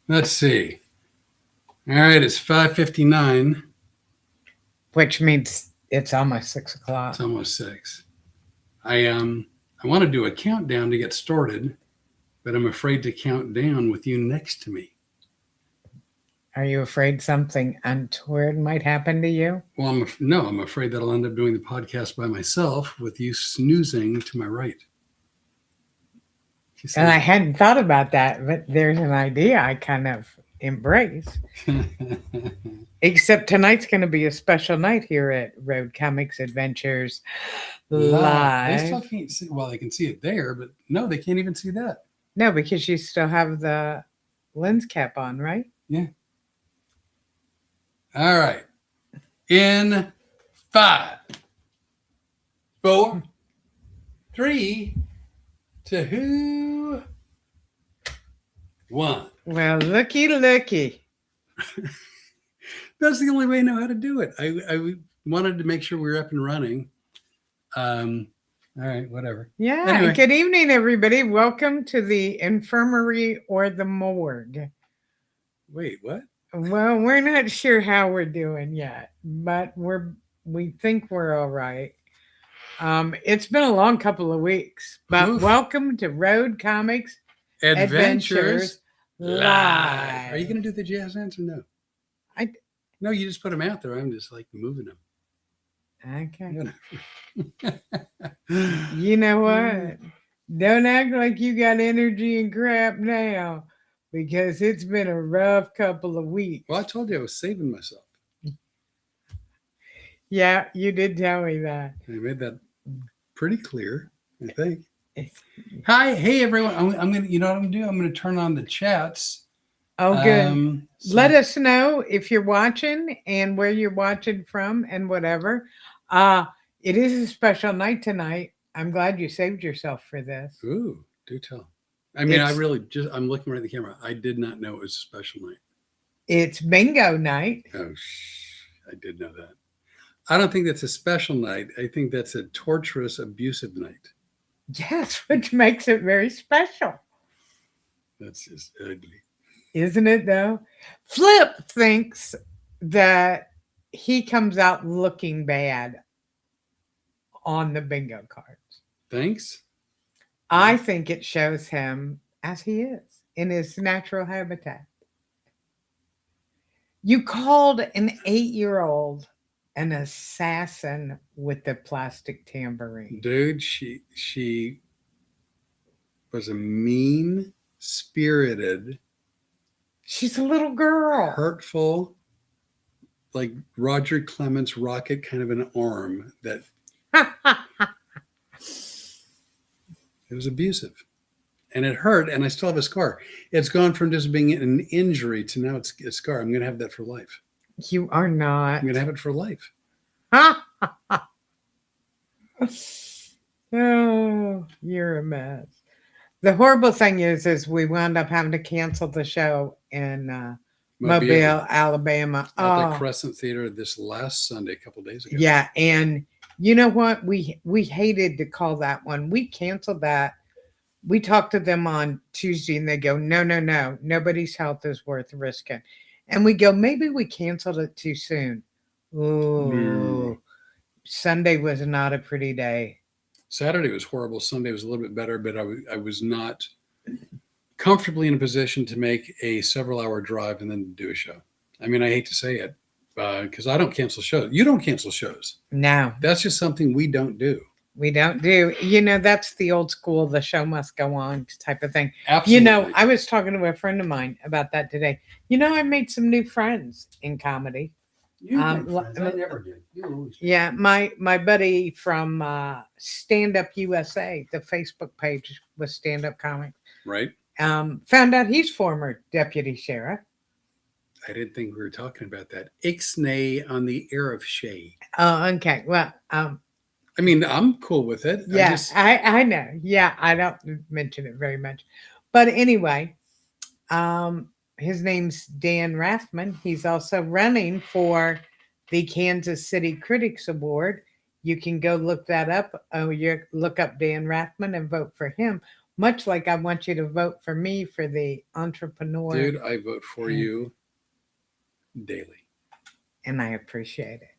Let's see. All right, it's 5:59. Which means it's almost 6 It's o'clock. almost 6. I want to do a countdown to get started, but I'm afraid to count down with you next to me. Are you afraid something untoward might happen to you? Well, no, I'm afraid that I'll end up doing the podcast by myself with you snoozing to my right. She And says, I hadn't thought about that, but there's an idea I kind of embrace. Except tonight's going to be a special night here at Road Comics Adventures live. They still Live. can't see. Well, they can see it there, but no, they can't even see that. No, because you still have the lens cap on, right? Yeah. All right. In 5, 4, 3, 2, 1. Well, looky. That's the only way I know how to do it. I wanted to make sure we were up and running. All right, whatever. Yeah. Anyway. Good evening, everybody. Welcome to the infirmary or the morgue. Wait, what? Well, we're not sure how we're doing yet, but we think we're all right. It's been a long couple of weeks, but Oof. welcome to Road Comics Adventures Live. Live. Are you going to do the jazz hands or no? I- No, you just put them out there. I'm just like moving them. Okay. You know what? Don't act like you got energy and crap now, because it's been a rough couple of weeks. Well, I told you I was saving myself. Yeah, you did tell me that. I made that pretty clear, I think. Hi, hey everyone. I'm gonna. You know what I'm gonna do? I'm gonna turn on the chats. Oh, good. Let us know if you're watching and where you're watching from and whatever. It is a special night tonight. I'm glad you saved yourself for this. Ooh, do tell. I mean, It's- I'm looking right at the camera. I did not know it was a special night. It's bingo night. Oh, I did know that. I don't think that's a special night. I think that's a torturous, abusive night. Yes, which makes it very special. That's just ugly. Isn't it though? Flip thinks that he comes out looking bad on the bingo cards. Thanks. I think it shows him as he is in his natural habitat. You called an 8-year-old an assassin with the plastic tambourine. Dude, she was a mean spirited, She's a little girl. hurtful, like Roger Clements rocket kind of an arm that it was abusive. And it hurt, and I still have a scar. It's gone from just being an injury to now it's a scar. I'm going to have that for life. You are not. I'm going to have it for life. Oh, you're a mess. The horrible thing is we wound up having to cancel the show in Mobile, Alabama. At the Crescent Theater this last Sunday, a couple days ago. Yeah, and you know what? We hated to call that one. We canceled that. We talked to them on Tuesday, and they go, no, nobody's health is worth risking. And we go, maybe we canceled it too soon. Ooh, Sunday was not a pretty day. Saturday was horrible. Sunday was a little bit better, but I was not comfortably in a position to make a several-hour drive and then do a show. I mean, I hate to say it, because I don't cancel shows. You don't cancel shows. No. That's just something we don't do. We don't do. You know, that's the old school, the show must go on type of thing. Absolutely. You know, I was talking to a friend of mine about that today. You know, I made some new friends in comedy. You make friends. I never did. You always did. Yeah, my buddy from Stand Up USA, the Facebook page was Stand Up Comics. Right. Found out he's former deputy sheriff. I didn't think we were talking about that. Ixnay on the air of shade. Oh, okay. Well, I mean, I'm cool with it. Yeah, I know. Yeah, I don't mention it very much. But anyway, his name's Dan Rathman. He's also running for the Kansas City Critics Award. You can go look that up. Oh, you look up Dan Rathman and vote for him. much like I want you to vote for me for the entrepreneur. Dude, I vote for you daily. And I appreciate it.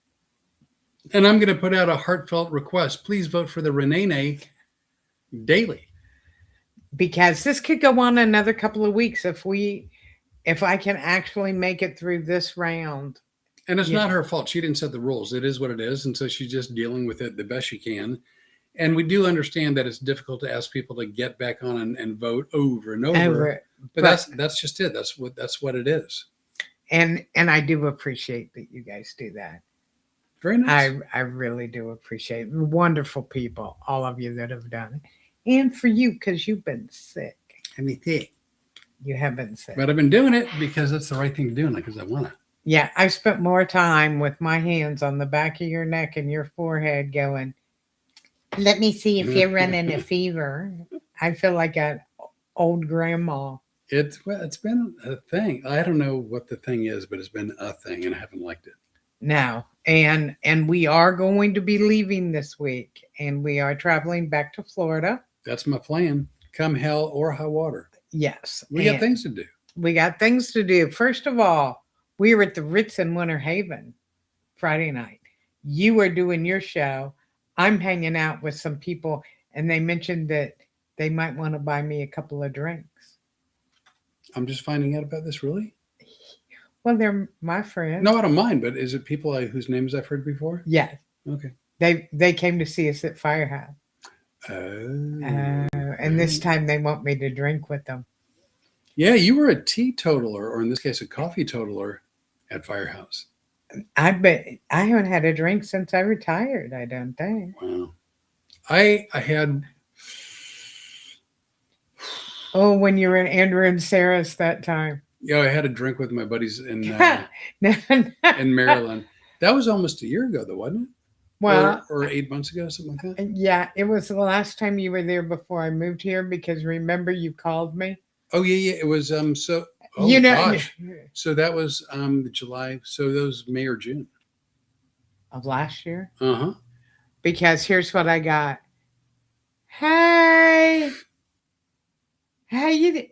And I'm going to put out a heartfelt request. Please vote for the Renee daily. Because this could go on another couple of weeks if I can actually make it through this round. And it's Yeah. not her fault. She didn't set the rules. It is what it is. And so she's just dealing with it the best she can. And we do understand that it's difficult to ask people to get back on and vote over and over. But that's just it. That's what it is. And I do appreciate that you guys do that. Very nice. I really do appreciate it. Wonderful people, all of you that have done it. And for you, because you've been sick. I mean, thick. You have been sick. But I've been doing it because it's the right thing to do, and because I want to. Yeah, I've spent more time with my hands on the back of your neck and your forehead going, let me see if you're running a fever. I feel like an old grandma. It's been a thing. I don't know what the thing is, but it's been a thing, and I haven't liked it. No, and we are going to be leaving this week, and we are traveling back to Florida. That's my plan. Come hell or high water. Yes. We got things to do. We got things to do. First of all, we were at the Ritz in Winter Haven Friday night. You were doing your show. I'm hanging out with some people, and they mentioned that they might want to buy me a couple of drinks. I'm just finding out about this, really? Well, they're my friends. No, I don't mind, but is it people whose names I've heard before? Yes. Okay. They came to see us at Firehouse. And this time they want me to drink with them. Yeah, you were a teetotaler, or in this case, a coffee totaler at Firehouse. I haven't had a drink since I retired, I don't think. Wow. I had... Oh, when you were in Andrew and Sarah's that time. Yeah, I had a drink with my buddies in Maryland. That was almost a year ago, though, wasn't it? Well, or 8 months ago, something like that. Yeah, it was the last time you were there before I moved here, because remember you called me. Oh yeah, it was so. Oh, you know, gosh. So that was July. So that was May or June of last year. Uh-huh. Because here's what I got. Hey, how you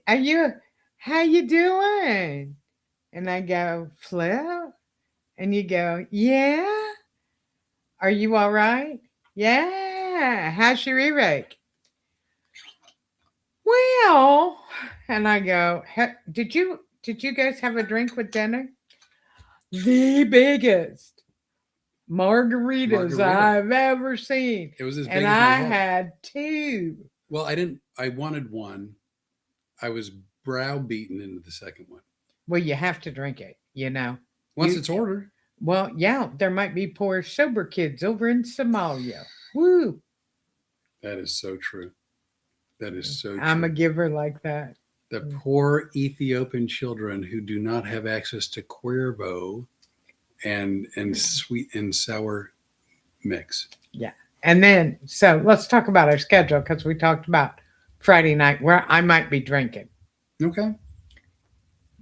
doing? And I go, Flip, and you go, yeah. Are you all right? Yeah. How's your earache? Well, and I go, did you guys have a drink with dinner? The biggest margaritas I've ever seen. It was as big and as my I head. had two. Well, I wanted one. I was browbeaten into the second one. Well, you have to drink it, Once it's ordered. Well, yeah, there might be poor sober kids over in Somalia. Woo. That is so true. That is so true. I'm a giver like that. The poor Ethiopian children who do not have access to Cuervo and sweet and sour mix. Yeah. And then, so let's talk about our schedule, because we talked about Friday night where I might be drinking. Okay.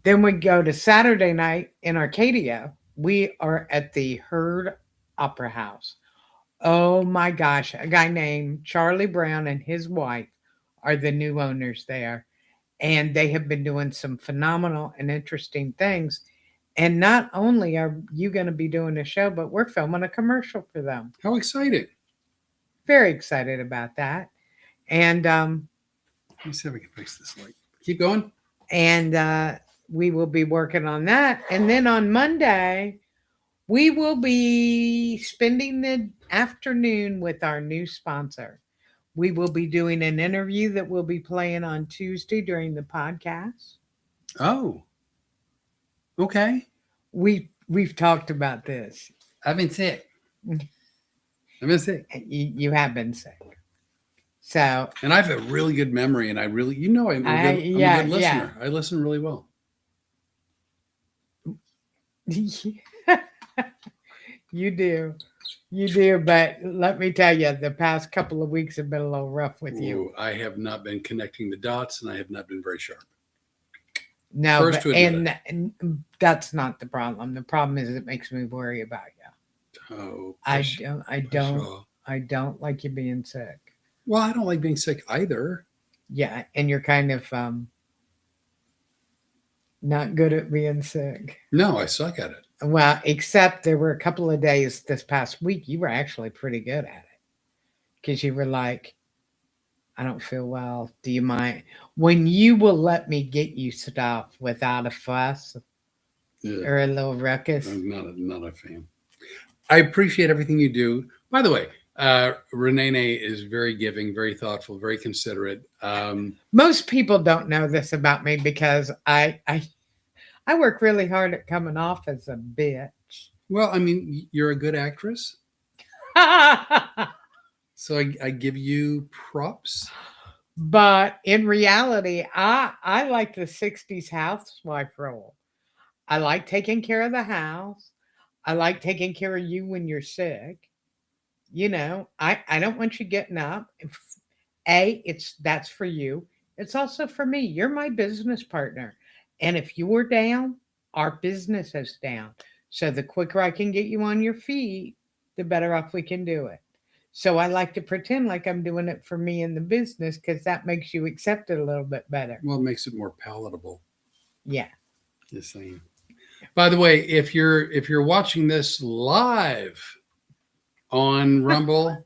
Then we go to Saturday night in Arcadia. We are at the Heard Opera House. Oh my gosh. A guy named Charlie Brown and his wife are the new owners there. And they have been doing some phenomenal and interesting things. And not only are you going to be doing a show, but we're filming a commercial for them. How exciting. Very excited about that. And let me see if I can fix this light. Keep going. And we will be working on that. And then on Monday, we will be spending the afternoon with our new sponsor. We will be doing an interview that we'll be playing on Tuesday during the podcast. Oh. Okay. We've talked about this. I've been sick. You have been sick. So. And I have a really good memory, and I'm a good listener. Yeah. I listen really well. You do, but let me tell you, the past couple of weeks have been a little rough with you. I have not been connecting the dots, and I have not been very sharp. No, and that's not the problem. The problem is it makes me worry about you. Oh, I don't like you being sick. Well, I don't like being sick either. Yeah, and you're kind of not good at being sick. No, I suck at it. Well, except there were a couple of days this past week you were actually pretty good at it because you were like, I don't feel well. Do you mind? When you will let me get you stuff without a fuss Yeah, or a little ruckus. I'm not a fan. I appreciate everything you do. By the way, Renee is very giving, very thoughtful, very considerate. Most people don't know this about me because I work really hard at coming off as a bitch. Well, I mean, you're a good actress, so I give you props. But in reality, I like the 60s housewife role. I like taking care of the house. I like taking care of you when you're sick. You know, I don't want you getting up. That's for you. It's also for me. You're my business partner. And if you're down, our business is down. So the quicker I can get you on your feet, the better off we can do it. So I like to pretend like I'm doing it for me in the business because that makes you accept it a little bit better. Well, it makes it more palatable. Yeah. Just saying. By the way, if you're watching this live on Rumble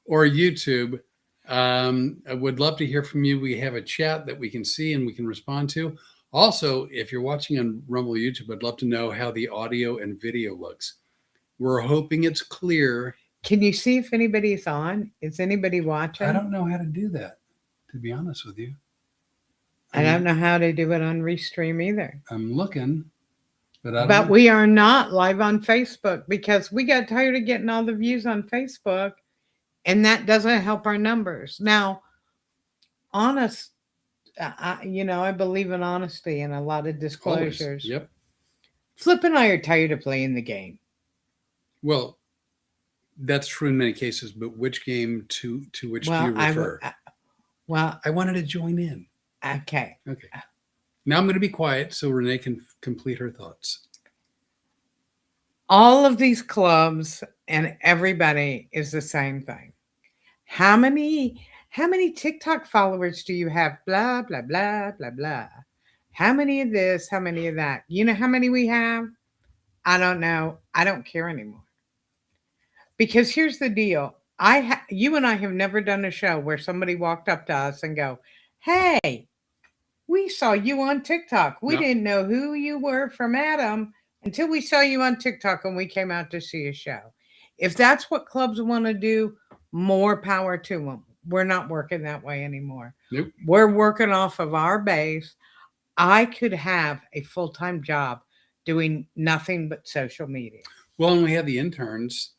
or YouTube, I would love to hear from you. We have a chat that we can see and we can respond to. Also, if you're watching on Rumble or YouTube, I'd love to know how the audio and video looks. We're hoping it's clear. Can you see if anybody's on? Is anybody watching? I don't know how to do that, to be honest with you. I don't know how to do it on Restream either. I'm looking, but I don't But know. we are not live on Facebook because we got tired of getting all the views on Facebook, and that doesn't help our numbers. Now, honest, I believe in honesty and a lot of Always. disclosures. Yep. Flip and I are tired of playing the game. Well, that's true in many cases, but which game to which do you refer? I wanted to join in. Okay. Okay. Now I'm going to be quiet so Renee can complete her thoughts. All of these clubs and everybody is the same thing. How many TikTok followers do you have? Blah, blah, blah, blah, blah. How many of this? How many of that? You know how many we have? I don't know. I don't care anymore. Because here's the deal. You and I have never done a show where somebody walked up to us and go, hey, we saw you on TikTok. We No. didn't know who you were from Adam until we saw you on TikTok and we came out to see a show. If that's what clubs want to do, more power to them. We're not working that way anymore. Nope. We're working off of our base. I could have a full-time job doing nothing but social media. Well, and we had the interns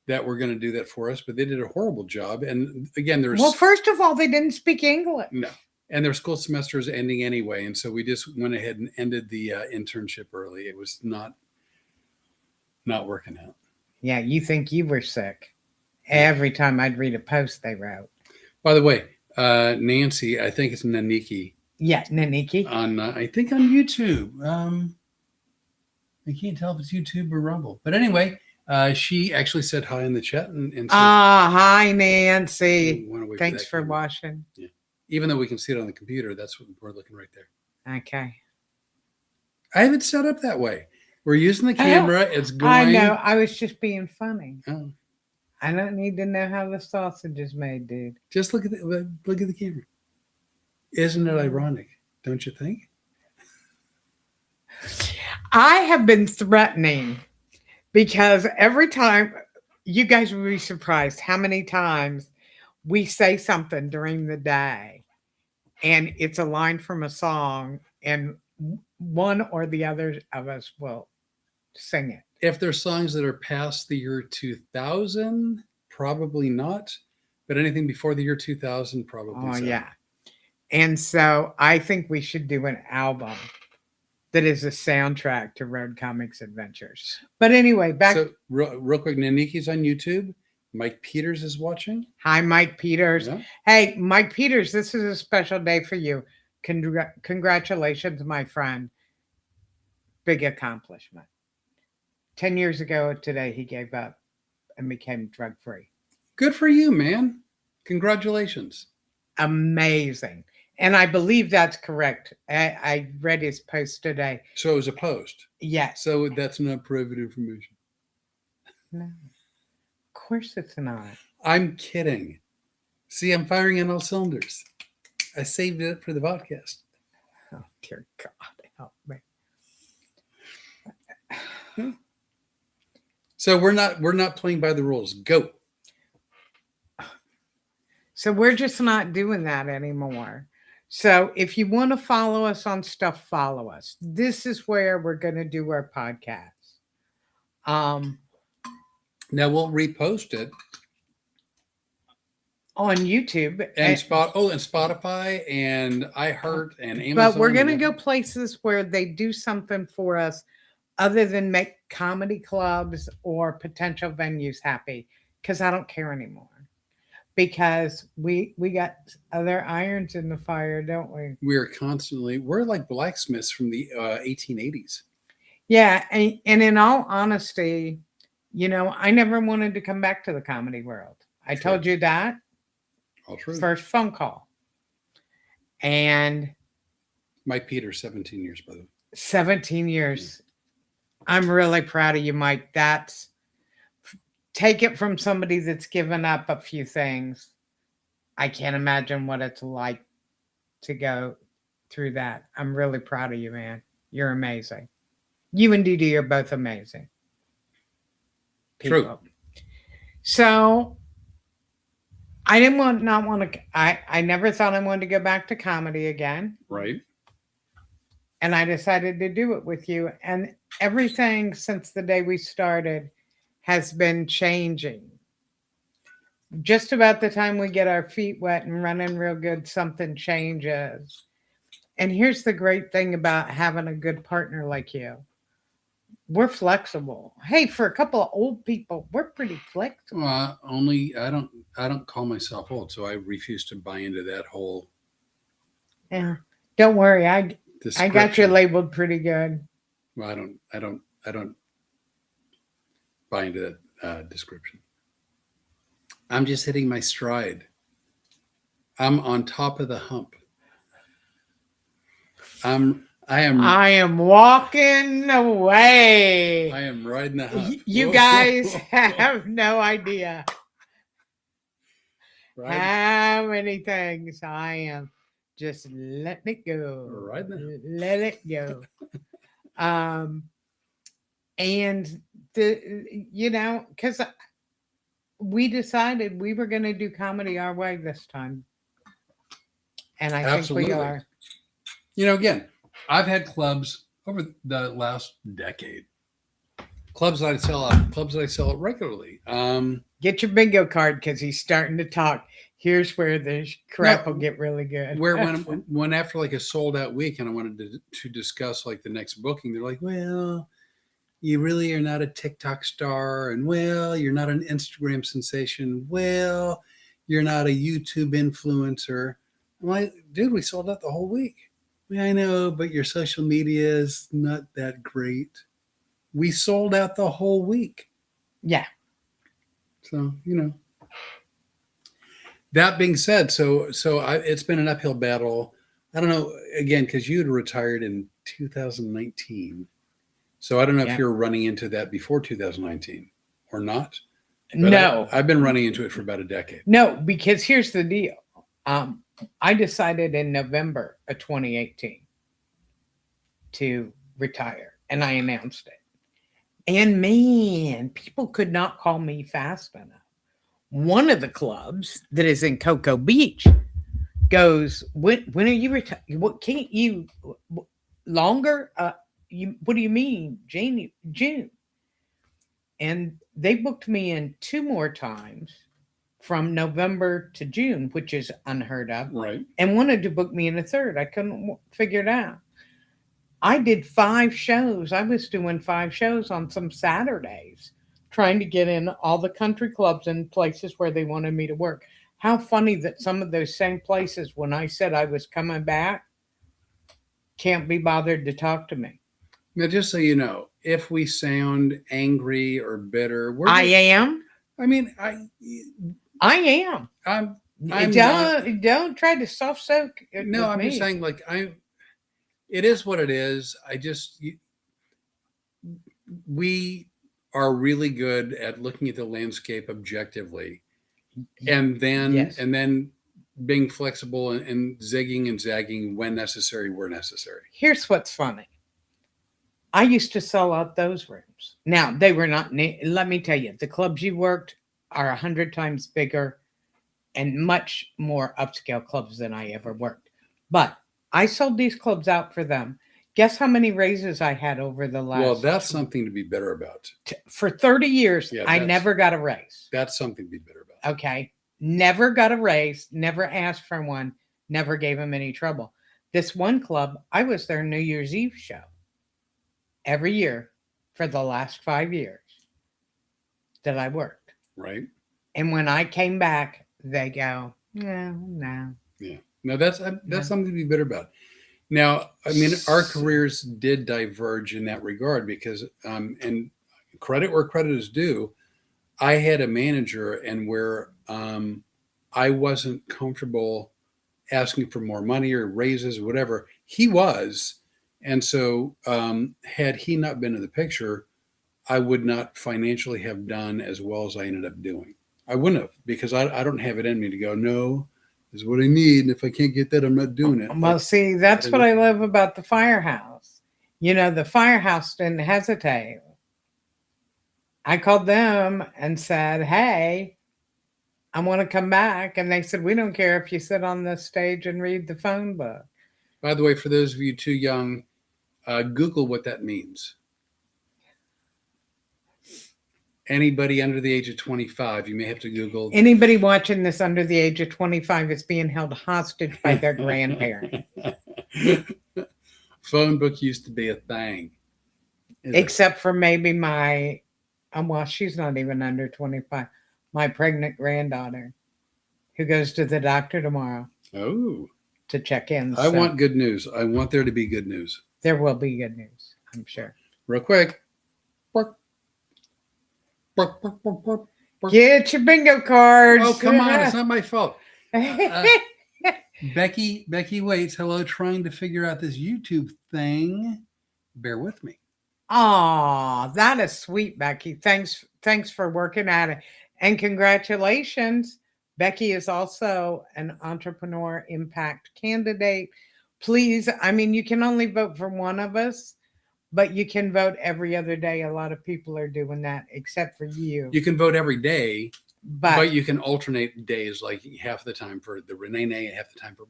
that were going to do that for us, but they did a horrible job. And again, Well, first of all, they didn't speak English. No. And their school semester is ending anyway. And so we just went ahead and ended the internship early. It was not working out. Yeah, you think you were sick. Every time I'd read a post they wrote. By the way, Nancy, I think it's Naniki. Yeah, Naniki. I think on YouTube. I can't tell if it's YouTube or Rumble. But anyway, she actually said hi in the chat. And said, hi, Nancy. Thanks for camera. watching. Yeah. Even though we can see it on the computer, that's what we're looking right there. Okay. I have it set up that way. We're using the camera. It's going. I know. I was just being funny. Oh. I don't need to know how the sausage is made, dude. Just look at the camera. Isn't it ironic? Don't you think? I have been threatening because every time you guys will be surprised how many times we say something during the day and it's a line from a song and one or the other of us will sing it. If there's songs that are past the year 2000, probably not. But anything before the year 2000, probably. Oh, so. yeah. And so I think we should do an album that is a soundtrack to Road Comics Adventures. But anyway, back. So real quick, Naniki's on YouTube. Mike Peters is watching. Hi, Mike Peters. Yeah. Hey, Mike Peters, this is a special day for you. Congratulations, my friend. Big accomplishment. 10 years ago today, he gave up and became drug-free. Good for you, man. Congratulations. Amazing. And I believe that's correct. I read his post today. So it was a post. Yes. So that's not private information. No. Of course it's not. I'm kidding. See, I'm firing on all cylinders. I saved it for the podcast. Oh dear God, help me. So we're not playing by the rules. Go. So we're just not doing that anymore. So if you want to follow us on stuff, follow us. This is where we're going to do our podcast. Now we'll repost it On YouTube and Spotify and iHeart and Amazon. But we're going to and- go places where they do something for us other than make comedy clubs or potential venues happy, because I don't care anymore. Because we got other irons in the fire, don't we? We're like blacksmiths from the 1880s. Yeah, and in all honesty, I never wanted to come back to the comedy world. I Sure. told you that All true. first phone call. And Mike Peters, 17 years, by the way. 17 years. I'm really proud of you, Mike. Take it from somebody that's given up a few things. I can't imagine what it's like to go through that. I'm really proud of you, man. You're amazing. You and Dee Dee are both amazing people. True. So I I never thought I wanted to go back to comedy again. Right. And I decided to do it with you. And everything since the day we started has been changing. Just about the time we get our feet wet and running real good, something changes. And here's the great thing about having a good partner like you. We're flexible. Hey, for a couple of old people, we're pretty flexible. Well, I don't call myself old, so I refuse to buy into that whole Yeah. Don't worry. I got you description. labeled pretty good. Well, I don't buy into that description. I'm just hitting my stride. I'm on top of the hump. I am walking away. am riding the hump. You guys have no idea Right? how many things I am just letting it go. Right now. Let it go. And because we decided we were going to do comedy our way this time. And I Absolutely. think we are. Again, I've had clubs over the last decade. Clubs that I sell out regularly. Get your bingo card because he's starting to talk. Here's where the crap No, will get really good. Where when after like a sold out week and I wanted to discuss like the next booking, they're like, well, you really are not a TikTok star, and well, you're not an Instagram sensation. Well, you're not a YouTube influencer. I'm like, dude, we sold out the whole week. Yeah, I know, but your social media is not that great. We sold out the whole week. Yeah. So, that being said, it's been an uphill battle. I don't know, again, because you had retired in 2019. So I don't know if you're running into that before 2019 or not. But No. I've been running into it for about a decade. No, because here's the deal. I decided in November of 2018 to retire, and I announced it. And man, people could not call me fast enough. One of the clubs that is in Cocoa Beach goes, when are you retired? What can't you longer? What do you mean? June. And they booked me in 2 more times from November to June, which is unheard of. Right. And wanted to book me in a third. I couldn't figure it out. I did 5 shows. I was doing 5 shows on some Saturdays, trying to get in all the country clubs and places where they wanted me to work. How funny that some of those same places, when I said I was coming back, can't be bothered to talk to me. Now, just so you know, if we sound angry or bitter, I am. I mean, I am. I'm Don't try to soft soak it No, with I'm just me. saying, like, it is what it is. We are really good at looking at the landscape objectively, and then Yes. being flexible and zigging and zagging when necessary, where necessary. Here's what's funny. I used to sell out those rooms. Now, they were not, let me tell you, the clubs you worked are 100 times bigger and much more upscale clubs than I ever worked. But I sold these clubs out for them. Guess how many raises I had over the last? Well, that's something to be bitter about. For 30 years, Yeah, I never got a raise. That's something to be bitter about. Okay. Never got a raise, never asked for one, never gave them any trouble. This one club, I was their New Year's Eve show every year for the last 5 years that I worked. Right. And when I came back, they go, no. Yeah. No, that's something to be bitter about. Now, I mean, our careers did diverge in that regard because, and credit where credit is due, I had a manager and where I wasn't comfortable asking for more money or raises, whatever. He was. And so had he not been in the picture, I would not financially have done as well as I ended up doing. I wouldn't have, because I don't have it in me to go, no, this is what I need. And if I can't get that, I'm not doing it. Well, see, that's what I love about the Firehouse. You know, the Firehouse didn't hesitate. I called them and said, hey, I want to come back. And they said, we don't care if you sit on the stage and read the phone book. By the way, for those of you too young, Google what that means. Anybody under the age of 25, you may have to Google. Anybody watching this under the age of 25 is being held hostage by their grandparent. Phone book used to be a thing. Except for maybe well, she's not even under 25. My pregnant granddaughter who goes to the doctor tomorrow. Oh. To check in. I want good news. I want there to be good news. There will be good news, I'm sure. Real quick. Get your bingo cards. Oh, come on. It's not my fault. Becky waits. Hello, trying to figure out this YouTube thing. Bear with me. Oh, that is sweet, Becky. Thanks for working at it. And congratulations. Becky is also an entrepreneur impact candidate. Please, I mean, you can only vote for one of us, but you can vote every other day. A lot of people are doing that, except for you. You can vote every day, but you can alternate days, like half the time for the Renee, half the time for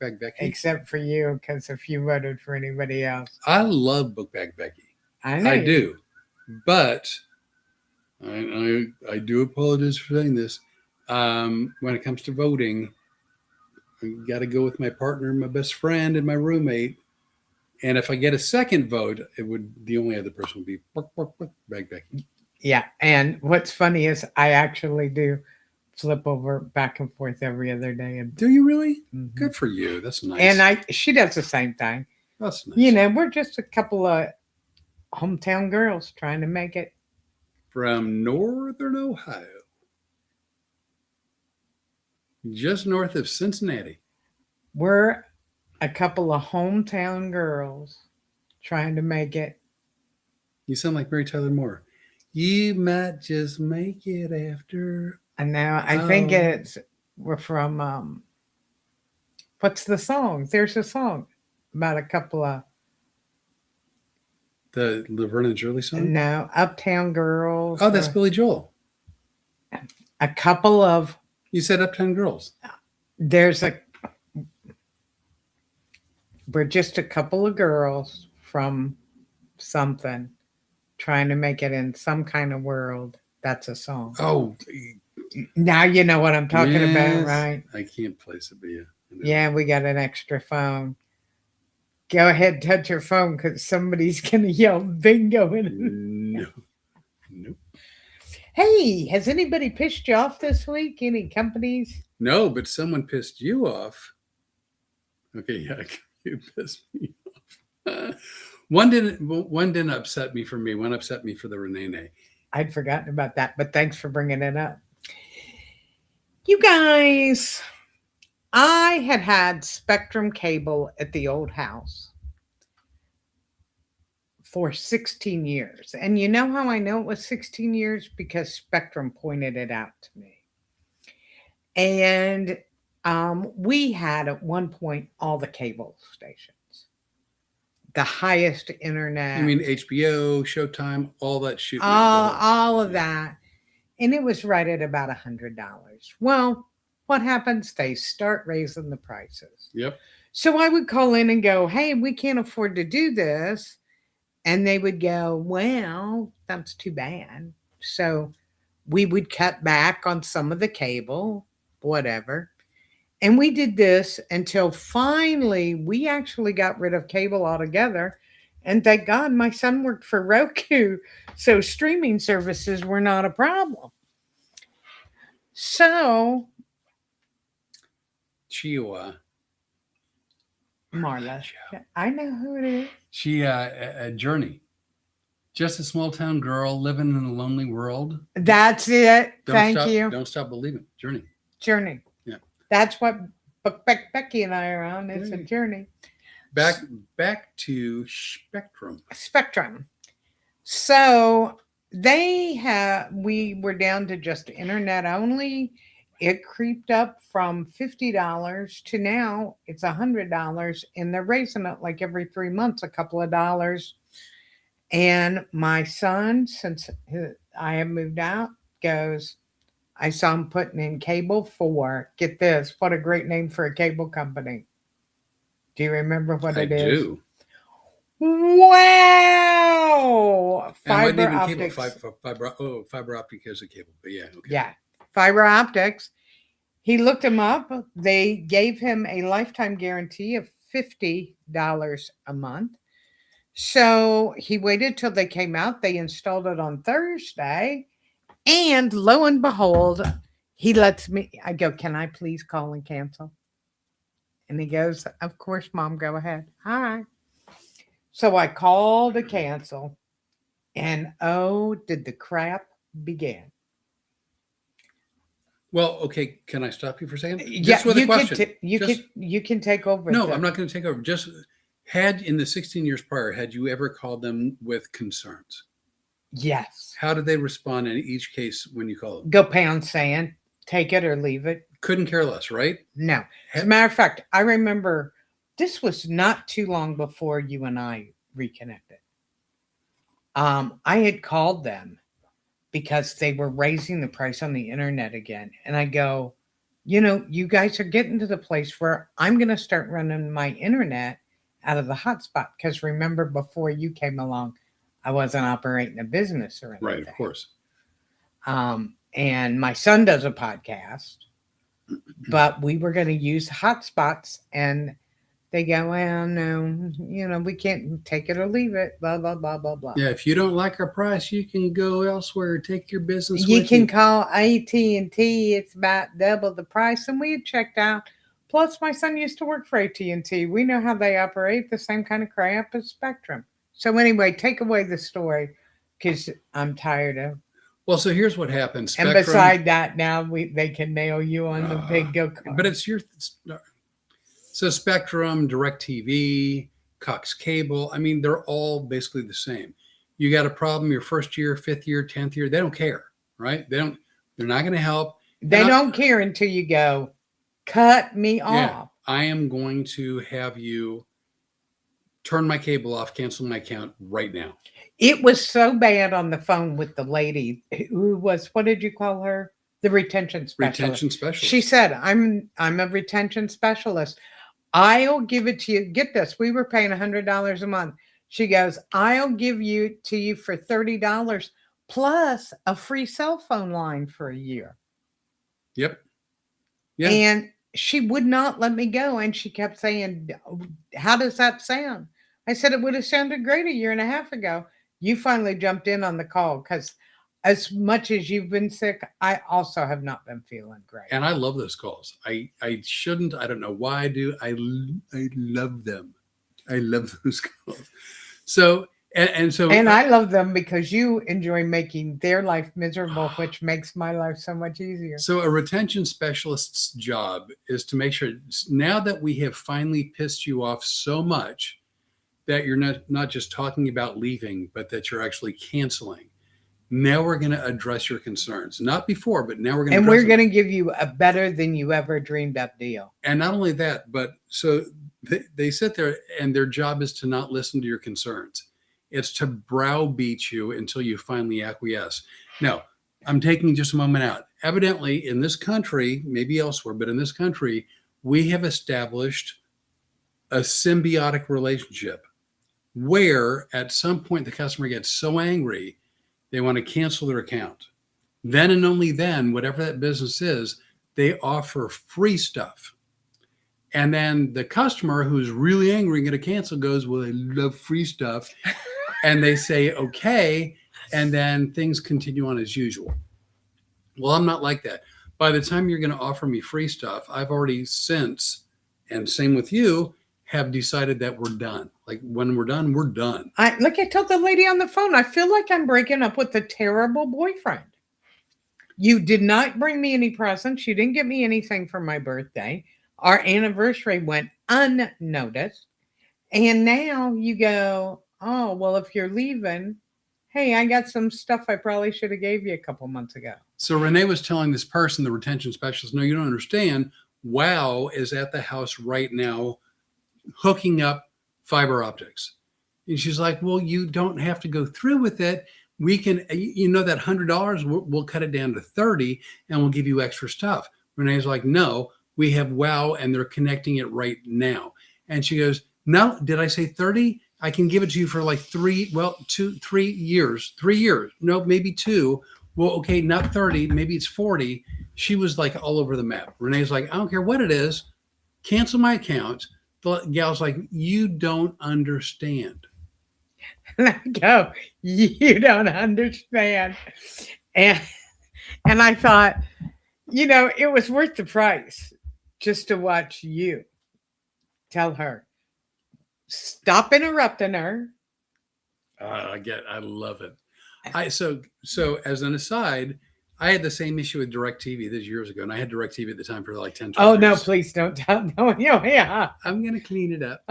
Becky. Except for you, because if you voted for anybody else. I love Bookbag Becky. I know. I do. But I do apologize for saying this. When it comes to voting, I got to go with my partner, my best friend, and my roommate. And if I get a second vote, the only other person would be Becky. Yeah. And what's funny is I actually do flip over back and forth every other day. And do you really? Mm-hmm. Good for you. That's nice. And she does the same thing. That's nice. You know, we're just a couple of hometown girls trying to make it. From Northern Ohio. Just north of Cincinnati. We're a couple of hometown girls trying to make it. You sound like Mary Tyler Moore. You might just make it after. And now I think we're from, what's the song? There's a song about a couple of. The Laverne and Shirley song? No, Uptown Girls. Oh, that's Billy Joel. A couple of. You said Uptown Girls. We're just a couple of girls from something trying to make it in some kind of world. That's a song. Oh. Now you know what I'm talking about, right? I can't place it, but yeah. Yeah, we got an extra phone. Go ahead, touch your phone because somebody's going to yell bingo in it. No. Nope. Hey, has anybody pissed you off this week? Any companies? No, but someone pissed you off. Okay, yeah, you pissed me off. One didn't upset me for me. One upset me for the Renee. I'd forgotten about that, but thanks for bringing it up. You guys, I had Spectrum cable at the old house for 16 years. And you know how I know it was 16 years? Because Spectrum pointed it out to me. And we had at one point all the cable stations, the highest internet. I mean, HBO, Showtime, all that shit. All of that. And it was right at about $100. Well, what happens? They start raising the prices. Yep. So I would call in and go, hey, we can't afford to do this. And they would go, well, that's too bad. So we would cut back on some of the cable, whatever. And we did this until finally we actually got rid of cable altogether. And thank God my son worked for Roku. So streaming services were not a problem. So Chihuahua. Marla, I know who it is. She, Journey. Just a small town girl living in a lonely world. That's it. Thank you. Don't stop believing. Journey. Journey. Yeah. That's what Becky and I are on. It's a journey. Back to Spectrum. Spectrum. So we were down to just internet only. It creeped up from $50 to now it's $100, and they're raising it like every 3 months, a couple of dollars. And my son, since I have moved out, goes, I saw him putting in cable for, get this, what a great name for a cable company. Do you remember what it is? I do. Wow! Fiber optics. Fiber optic is a cable, but yeah. Okay. Yeah, fiber optics. He looked them up. They gave him a lifetime guarantee of $50 a month. So he waited till they came out. They installed it on Thursday. And lo and behold, he lets me, I go, can I please call and cancel? And he goes, of course, Mom, go ahead. All right. So I called to cancel. And oh, did the crap begin. Well, okay. Can I stop you for a second? Just with a question. You can take over. No, I'm not going to take over. Just had in the 16 years prior, had you ever called them with concerns? Yes. How did they respond in each case when you called them? Go pound sand, take it or leave it. Couldn't care less, right? No. As a matter of fact, I remember this was not too long before you and I reconnected. I had called them because they were raising the price on the internet again. And I go, you guys are getting to the place where I'm going to start running my internet out of the hotspot. Because remember, before you came along, I wasn't operating a business or anything. Right, of course. And my son does a podcast, but we were going to use hotspots, and they go, well, no, we can't take it or leave it, blah, blah, blah, blah, blah. Yeah, if you don't like our price, you can go elsewhere, take your business You can call AT&T. It's about double the price, and we had checked out. Plus, my son used to work for AT&T. We know how they operate, the same kind of crap as Spectrum. So anyway, take away the story because I'm tired of. Well, so here's what happens. And beside that, now they can nail you on the big go-kart. But it's so Spectrum, DirecTV, Cox Cable. I mean, they're all basically the same. You got a problem your first year, 5th year, 10th year. They don't care, right? They're not going to help. They don't care until you go, cut me off. Yeah, I am going to have you turn my cable off, cancel my account right now. It was so bad on the phone with the lady who was, what did you call her? The retention specialist. Retention specialist. She said, I'm a retention specialist. I'll give it to you. Get this. We were paying $100 a month. She goes, I'll give you to you for $30 plus a free cell phone line for a year. Yep. Yeah. And she would not let me go. And she kept saying, how does that sound? I said, it would have sounded great a year and a half ago. You finally jumped in on the call because as much as you've been sick, I also have not been feeling great. And I love those calls. I shouldn't. I don't know why I do. I love them. I love those calls. So And so, And I love them because you enjoy making their life miserable, which makes my life so much easier. so a retention specialist's job is to make sure now that we have finally pissed you off so much that you're not just talking about leaving, but that you're actually canceling. Now we're going to address your concerns. Not before, but now we're going to And address we're them. going to give you a better than you ever dreamed up deal. And not only that, but so they sit there and their job is to not listen to your concerns. It's to browbeat you until you finally acquiesce. Now, I'm taking just a moment out. Evidently, in this country, maybe elsewhere, but in this country, we have established a symbiotic relationship where at some point the customer gets so angry, they want to cancel their account. Then and only then, whatever that business is, they offer free stuff. And then the customer who's really angry and going to cancel goes, well, I love free stuff. And they say, okay. And then things continue on as usual. Well, I'm not like that. By the time you're going to offer me free stuff, I've already since, and same with you, have decided that we're done. Like when we're done, we're done. I told the lady on the phone, I feel like I'm breaking up with a terrible boyfriend. You did not bring me any presents. You didn't get me anything for my birthday. Our anniversary went unnoticed. And now you go, oh, well, if you're leaving, hey, I got some stuff I probably should have gave you a couple months ago. So Renee was telling this person, the retention specialist, no, you don't understand. WOW is at the house right now hooking up fiber optics. And she's like, well, you don't have to go through with it. We can, you know, that $100, we'll cut it down to 30 and we'll give you extra stuff. Renee's like, no, we have WOW and they're connecting it right now. And she goes, no, did I say 30? I can give it to you for like 3 years. No, maybe 2. Well, okay, not 30, maybe it's 40. She was like all over the map. Renee's like, I don't care what it is. Cancel my account. The gal's like, you don't understand. And I go, you don't understand. And I thought, you know, it was worth the price just to watch you tell her, stop interrupting her. I love it. So as an aside, I had the same issue with DirecTV this years ago, and I had DirecTV at the time for like 10, 12 Oh, years. no, please don't tell. No, yeah. I'm going to clean it up.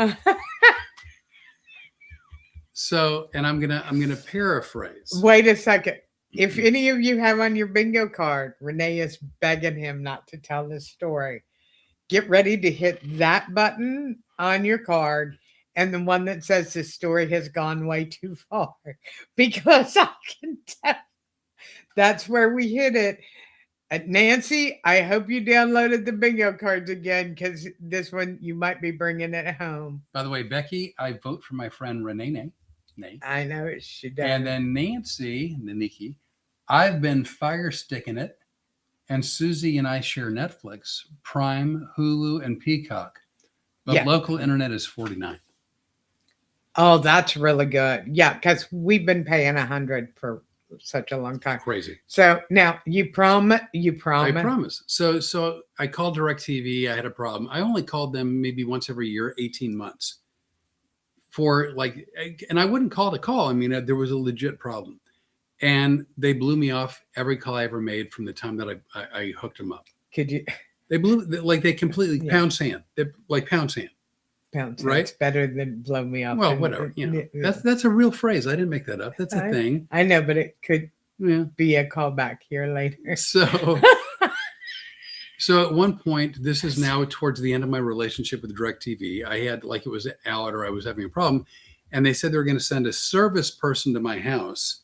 So, and I'm going to paraphrase. Wait a second. If any of you have on your bingo card, Renee is begging him not to tell this story. Get ready to hit that button on your card and the one that says the story has gone way too far, because I can tell that's where we hit it. Nancy, I hope you downloaded the bingo cards again, because this one you might be bringing it home. By the way, Becky, I vote for my friend Renee. I know she does. And then Nancy, the Nikki, I've been fire sticking it. And Susie and I share Netflix, Prime, Hulu, and Peacock. But local internet is $49. Oh, that's really good. Yeah, because we've been paying $100 for such a long time. Crazy. So now you promise. I promise. So I called DirecTV. I had a problem. I only called them maybe once every year, 18 months. And I wouldn't call it a call. I mean, there was a legit problem. And they blew me off every call I ever made from the time that I hooked them up. Could you? They completely pound sand. They're like pound sand. Pound sand. Right? It's better than blow me off. Well, whatever. You know, that's a real phrase. I didn't make that up. That's a thing. I know, but it could Yeah. be a callback here later. So at one point, this is now towards the end of my relationship with DirecTV. I had it was out or I was having a problem, and they said they were going to send a service person to my house,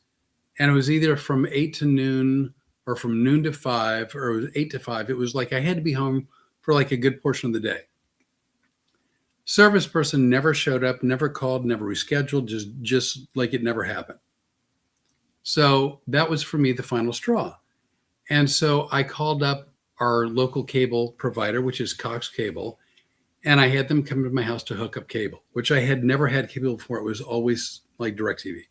and it was either from 8 to noon or from noon to 5, or it was 8 to 5. It was like I had to be home for like a good portion of the day. Service person never showed up, never called, never rescheduled, just like it never happened. So that was for me the final straw. And so I called up our local cable provider, which is Cox Cable, and I had them come to my house to hook up cable, which I had never had cable before. It was always like DirecTV.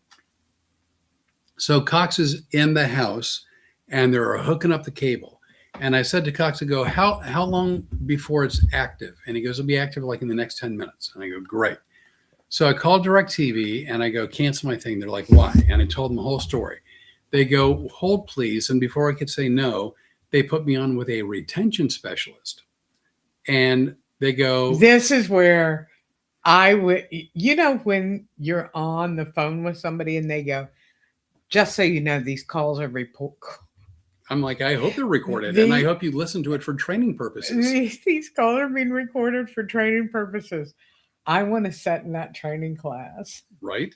So Cox is in the house and they're hooking up the cable. And I said to Cox, I go, how long before it's active? And he goes, it'll be active like in the next 10 minutes. And I go, great. So I called DirecTV and I go, cancel my thing. They're like, why? And I told them the whole story. They go, hold please. And before I could say no, they put me on with a retention specialist. And they go, This is where I would, when you're on the phone with somebody and they go, just so you know, these calls are I'm like, I hope they're recorded and I hope you listen to it for training purposes. these calls are being recorded for training purposes. I want to sit in that training class. Right.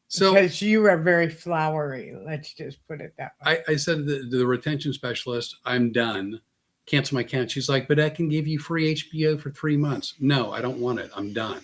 So because you are very flowery. Let's just put it that way. I said to the retention specialist, I'm done. Cancel my account. She's like, but I can give you free HBO for 3 months. No, I don't want it. I'm done.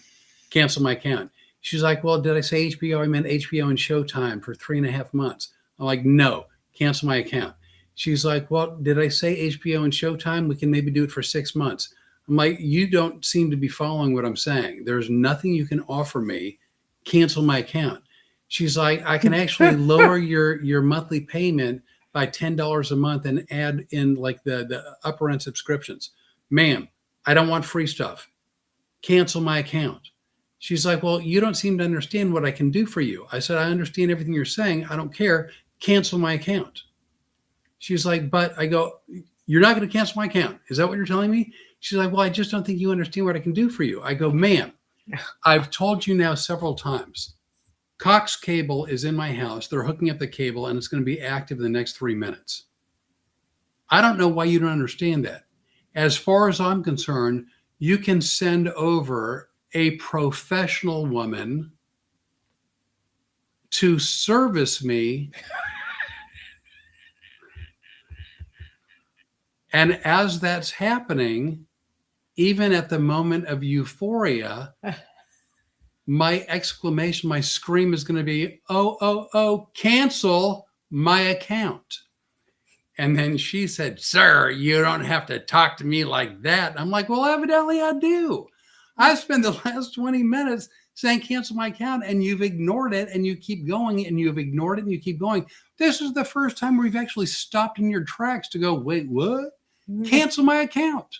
Cancel my account. She's like, well, did I say HBO? I meant HBO and Showtime for 3.5 months. I'm like, no, cancel my account. She's like, well, did I say HBO and Showtime? We can maybe do it for 6 months. I'm like, you don't seem to be following what I'm saying. There's nothing you can offer me. Cancel my account. She's like, I can actually lower your monthly payment by $10 a month and add in like the upper end subscriptions. Ma'am, I don't want free stuff. Cancel my account. She's like, well, you don't seem to understand what I can do for you. I said, I understand everything you're saying. I don't care. Cancel my account. She's like, but I go, you're not going to cancel my account. Is that what you're telling me? She's like, well, I just don't think you understand what I can do for you. I go, ma'am, I've told you now several times. Cox Cable is in my house. They're hooking up the cable and it's going to be active in the next 3 minutes. I don't know why you don't understand that. As far as I'm concerned, you can send over a professional woman to service me. And as that's happening, even at the moment of euphoria, my exclamation, my scream is going to be, oh, cancel my account. And then she said, sir, you don't have to talk to me like that. I'm like, well, evidently I do. I spent the last 20 minutes saying cancel my account and you've ignored it and you keep going and you've ignored it and you keep going. This is the first time where you've actually stopped in your tracks to go, wait, what? Cancel my account.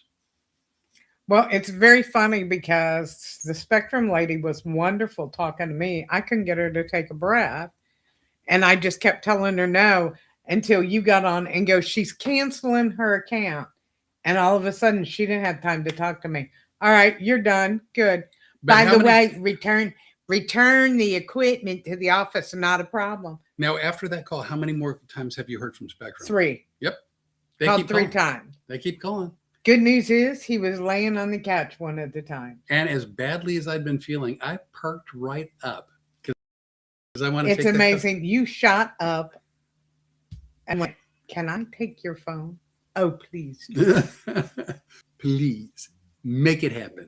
Well, it's very funny because the Spectrum lady was wonderful talking to me. I couldn't get her to take a breath. And I just kept telling her no until you got on and go, she's canceling her account. And all of a sudden, she didn't have time to talk to me. All right, you're done. Good. But By the way, return the equipment to the office. Not a problem. Now, after that call, how many more times have you heard from Spectrum? 3. Yep. They Called keep 3 calling. times. They keep calling. Good news is he was laying on the couch one at a time. And as badly as I'd been feeling, I perked right up because I want to. It's amazing. You shot up and went, can I take your phone? Oh, please. Please make it happen.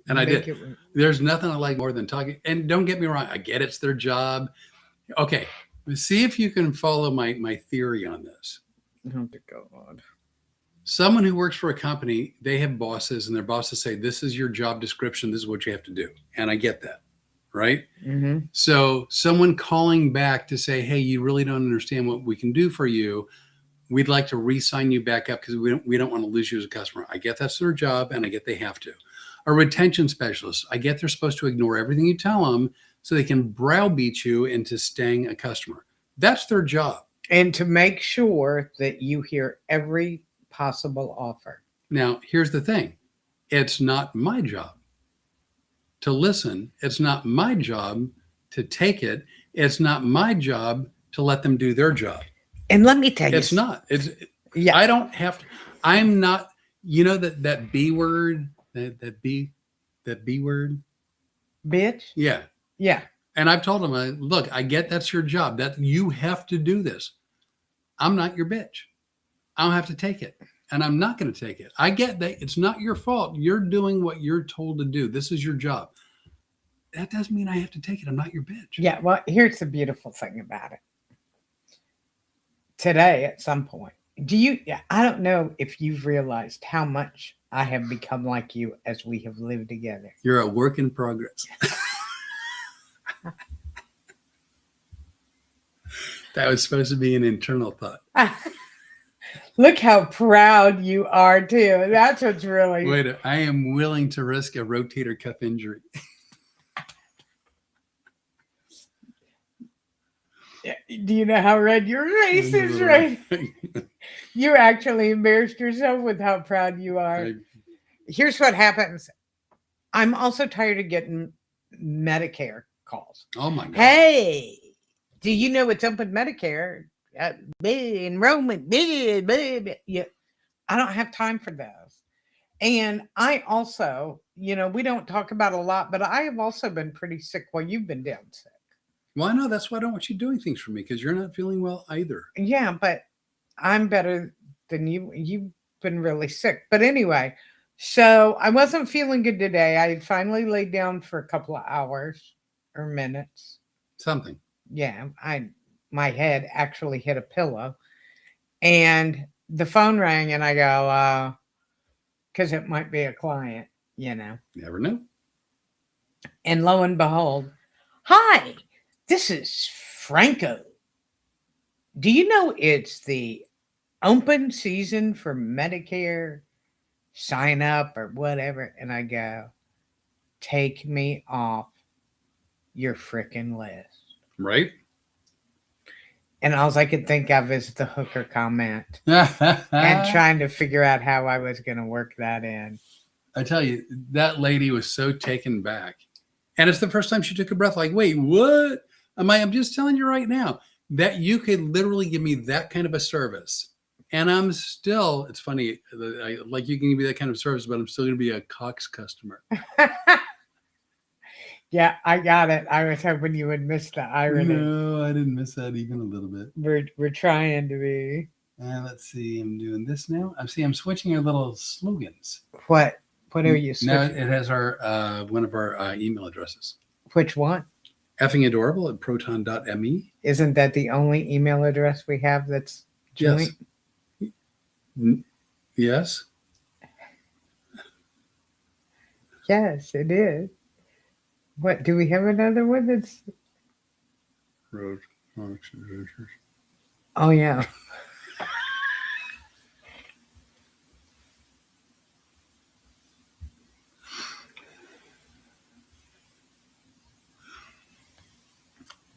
And I did. There's nothing I like more than talking. And don't get me wrong. I get it's their job. Okay. See if you can follow my theory on this. Oh, God. Someone who works for a company, they have bosses and their bosses say, this is your job description. This is what you have to do. And I get that. Right. Mm-hmm. So someone calling back to say, hey, you really don't understand what we can do for you. We'd like to re-sign you back up because we don't want to lose you as a customer. I get that's their job and I get they have to. A retention specialist, I get they're supposed to ignore everything you tell them so they can browbeat you into staying a customer. That's their job. And to make sure that you hear every possible offer. Now, here's the thing. It's not my job to listen. It's not my job to take it. It's not my job to let them do their job. And let me tell you. It's not. Yeah. I don't have to. I'm not, that B word, that B word. Bitch? Yeah. Yeah. And I've told them, look, I get that's your job. That you have to do this. I'm not your bitch. I don't have to take it. And I'm not going to take it. I get that it's not your fault. You're doing what you're told to do. This is your job. That doesn't mean I have to take it. I'm not your bitch. Yeah. Well, here's the beautiful thing about it. Today, at some point, I don't know if you've realized how much I have become like you as we have lived together. You're a work in progress. That was supposed to be an internal thought. Look how proud you are, too. That's what's really... Wait, I am willing to risk a rotator cuff injury. Do you know how red your face is right? You actually embarrassed yourself with how proud you are. Here's what happens. I'm also tired of getting Medicare calls. Oh my God. Hey, do you know what's up with Medicare? Enrollment. Yeah, I don't have time for this. And I also, we don't talk about a lot, but I have also been pretty sick while you've been down sick. Well, I know that's why I don't want you doing things for me, because you're not feeling well either. Yeah, but I'm better than you. You've been really sick. But anyway, so I wasn't feeling good today. I had finally laid down for a couple of hours or minutes. Something. Yeah, my head actually hit a pillow. And the phone rang and I go, because it might be a client, Never know. And lo and behold, hi, this is Franco. Do you know it's the open season for Medicare? Sign up or whatever. And I go, take me off your freaking list. Right? And all I could think of is the hooker comment and trying to figure out how I was going to work that in. I tell you, that lady was so taken back. And it's the first time she took a breath like, wait, what? I'm just telling you right now that you could literally give me that kind of a service. And I'm still, it's funny, like you can give me that kind of service, but I'm still going to be a Cox customer. Yeah, I got it. I was hoping you would miss the irony. No, I didn't miss that even a little bit. We're trying to be. Let's see. I'm doing this now. I'm switching our little slogans. What are you switching? No, it has our one of our email addresses. Which one? effingadorable@proton.me. Isn't that the only email address we have that's joint? Yes. Yes, it is. What, do we have another one that's... Road Cox Adventures. Oh, yeah.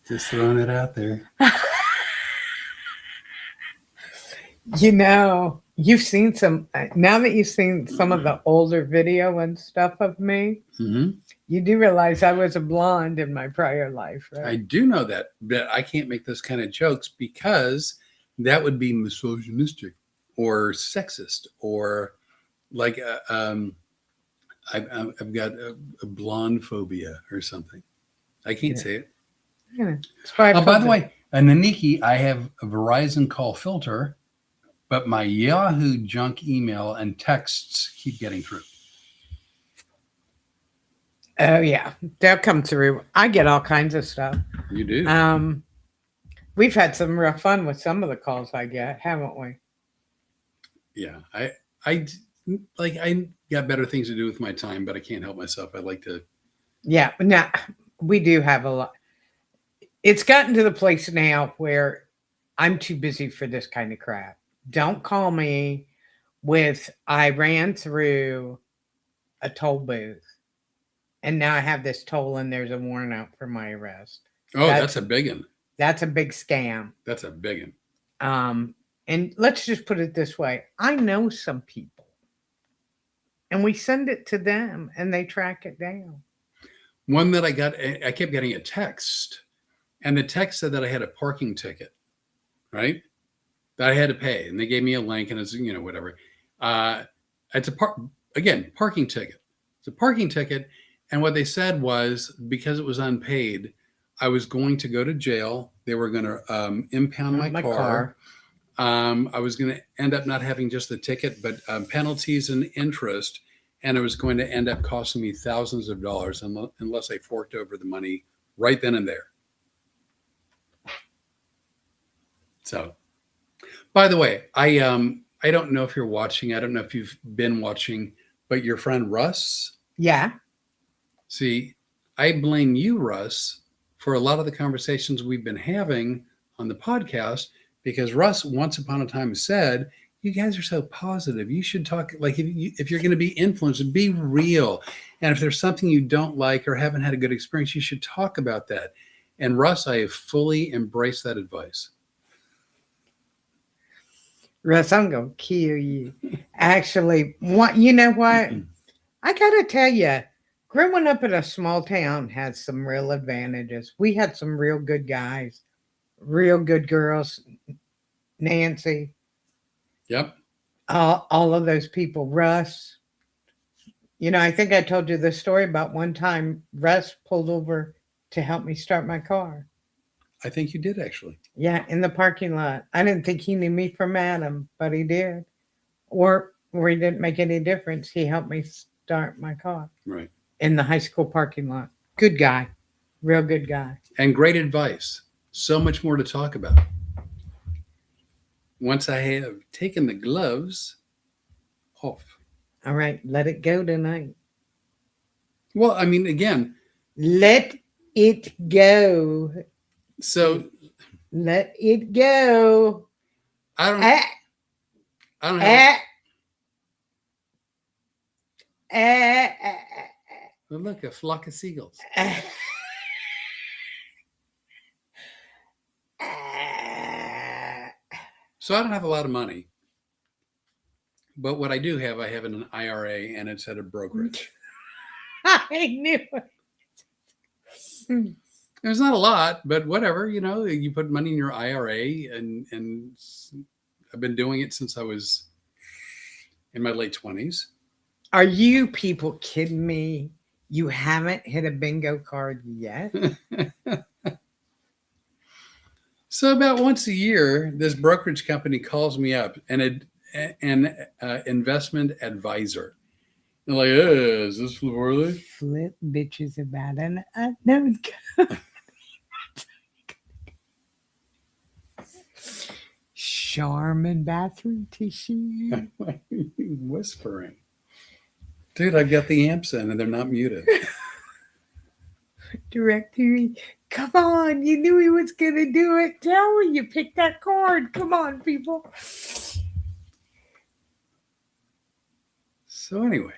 Just throwing it out there. You've seen some, now that you've seen some of the older video and stuff of me, you do realize I was a blonde in my prior life, right? I do know that, but I can't make those kind of jokes because that would be misogynistic or sexist or like I've got a blonde phobia or something. I can't say it. Yeah. By the way, in the Nikki, I have a Verizon call filter, but my Yahoo junk email and texts keep getting through. Oh, yeah. They'll come through. I get all kinds of stuff. You do? We've had some rough fun with some of the calls I get, haven't we? Yeah. I got better things to do with my time, but I can't help myself. I like to. Yeah. Now, we do have a lot. It's gotten to the place now where I'm too busy for this kind of crap. Don't call me with, I ran through a toll booth and now I have this toll and there's a warrant out for my arrest. Oh, that's a big one. That's a big scam. That's a big one. And let's just put it this way. I know some people and we send it to them and they track it down. One that I kept getting a text, and the text said that I had a parking ticket, right? That I had to pay. And they gave me a link and it's, whatever. It's parking ticket. It's a parking ticket. And what they said was, because it was unpaid, I was going to go to jail. They were going to impound my car. I was going to end up not having just the ticket, but penalties and interest. And it was going to end up costing me thousands of dollars unless I forked over the money right then and there. So, by the way, I don't know if you're watching. I don't know if you've been watching, but your friend Russ. Yeah. See, I blame you, Russ, for a lot of the conversations we've been having on the podcast, because Russ once upon a time said, you guys are so positive. You should talk, like, if you're going to be influenced, be real. And if there's something you don't like or haven't had a good experience, you should talk about that. And Russ, I have fully embraced that advice. Russ, I'm gonna kill you. Actually, what you know what? I gotta tell you, growing up in a small town has some real advantages. We had some real good guys, real good girls. Nancy, Yep. all of those people. Russ. You know, I think I told you the story about one time Russ pulled over to help me start my car. I think you did actually. Yeah, in the parking lot. I didn't think he knew me from Adam, but he did. Or he didn't make any difference. He helped me start my car Right. in the high school parking lot. Good guy. Real good guy. And great advice. So much more to talk about. Once I have taken the gloves off. All right, let it go tonight. Well, I mean, again, Let it go. so Let it go. I don't Ah, I don't have ah, ah, oh, look, a flock of seagulls. ah, ah. So I don't have a lot of money. But what I do have, I have an IRA and it's at a brokerage. I knew it. There's not a lot, but whatever, you put money in your IRA and I've been doing it since I was in my late 20s. Are you people kidding me? You haven't hit a bingo card yet? So about once a year, this brokerage company calls me up and an investment advisor. They're like, hey, is this Worley? Flip bitches about an unknown. Charmin bathroom tissue. Whispering. Dude, I've got the amps in and they're not muted. Directory. Come on, you knew he was gonna do it. Tell me you picked that card. Come on, people. So anyway,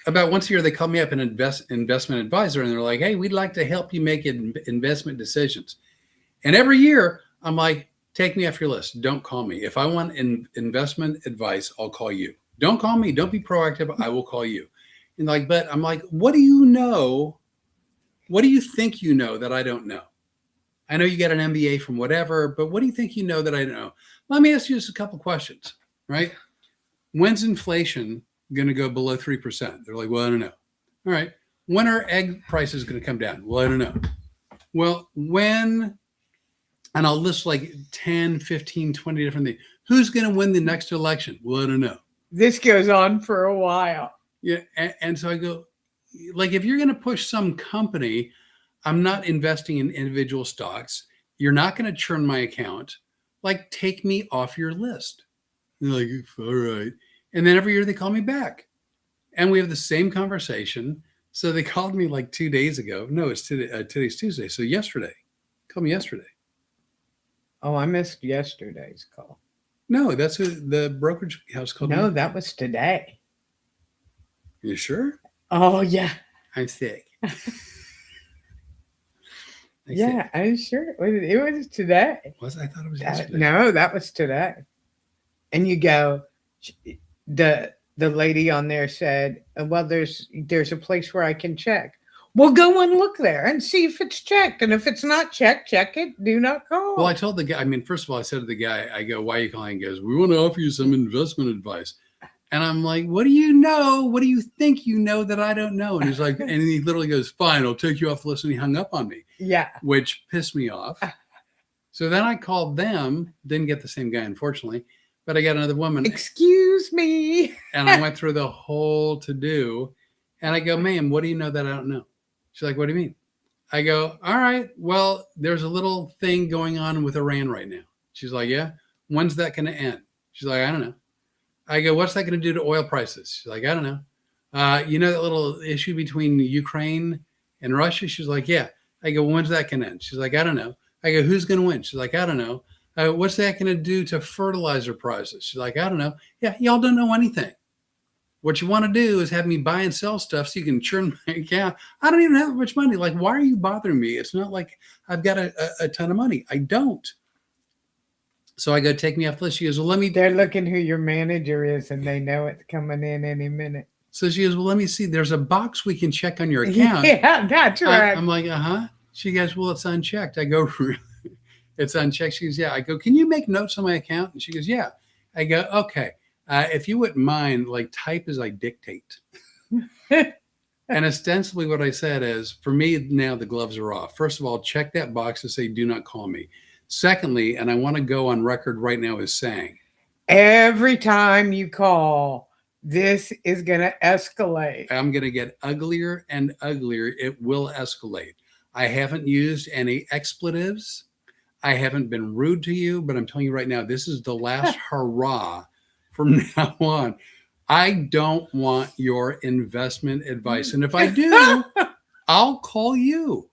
about once a year, they call me up, an investment advisor, and they're like, hey, we'd like to help you make investment decisions. And every year, I'm like, take me off your list. Don't call me. If I want investment advice, I'll call you. Don't call me. Don't be proactive. I will call you. And but I'm like, what do you know? What do you think you know that I don't know? I know you got an MBA from whatever, but what do you think you know that I don't know? Let me ask you just a couple questions, right? When's inflation going to go below 3%? They're like, well, I don't know. All right. When are egg prices going to come down? Well, I don't know. Well, when, and I'll list like 10, 15, 20 different things. Who's going to win the next election? Well, I don't know. This goes on for a while. Yeah. And so I go, like, if you're going to push some company, I'm not investing in individual stocks. You're not going to churn my account. Like, take me off your list. They're like, all right. And then every year they call me back. And we have the same conversation. So they called me like 2 days ago. No, it's today, today's Tuesday. So yesterday. Called me yesterday. Oh, I missed yesterday's call. No, that's who the brokerage house called me. No, that was today. You sure? Oh, yeah. I'm sick. Yeah, I'm sure. It was today. Was I thought it was yesterday. No, that was today. And you go, the lady on there said, well, there's a place where I can check. Well, go and look there and see if it's checked. And if it's not checked, check it. Do not call. Well, I told the guy, first of all, I said to the guy, I go, why are you calling? He goes, we want to offer you some investment advice. And I'm like, what do you know? What do you think you know that I don't know? And he's like, and he literally goes, fine, I'll take you off the list. And he hung up on me. Yeah. Which pissed me off. So then I called them, didn't get the same guy, unfortunately, but I got another woman. Excuse me. And I went through the whole to-do. And I go, ma'am, what do you know that I don't know? She's like, what do you mean? I go, all right, well, there's a little thing going on with Iran right now. She's like, yeah. When's that going to end? She's like, I don't know. I go, what's that going to do to oil prices? She's like, I don't know. You know that little issue between Ukraine and Russia? She's like, yeah. I go, when's that going to end? She's like, I don't know. I go, who's going to win? She's like, I don't know. What's that going to do to fertilizer prices? She's like, I don't know. Yeah, y'all don't know anything. What you want to do is have me buy and sell stuff so you can churn my account. I don't even have much money. Like, why are you bothering me? It's not like I've got a ton of money. I don't. So I go, take me off the list. She goes, well, let me. They're looking who your manager is, and they know it's coming in any minute. So she goes, well, let me see. There's a box we can check on your account. Yeah, that's right. I'm like, uh-huh. She goes, well, it's unchecked. I go, it's unchecked. She goes, yeah. I go, can you make notes on my account? And she goes, yeah. I go, okay. If you wouldn't mind, like, type as I dictate. And ostensibly what I said is, for me now, the gloves are off. First of all, check that box to say, do not call me. Secondly, and I want to go on record right now as saying, every time you call, this is going to escalate. I'm going to get uglier and uglier. It will escalate. I haven't used any expletives. I haven't been rude to you, but I'm telling you right now, this is the last hurrah from now on. I don't want your investment advice. And if I do, I'll call you.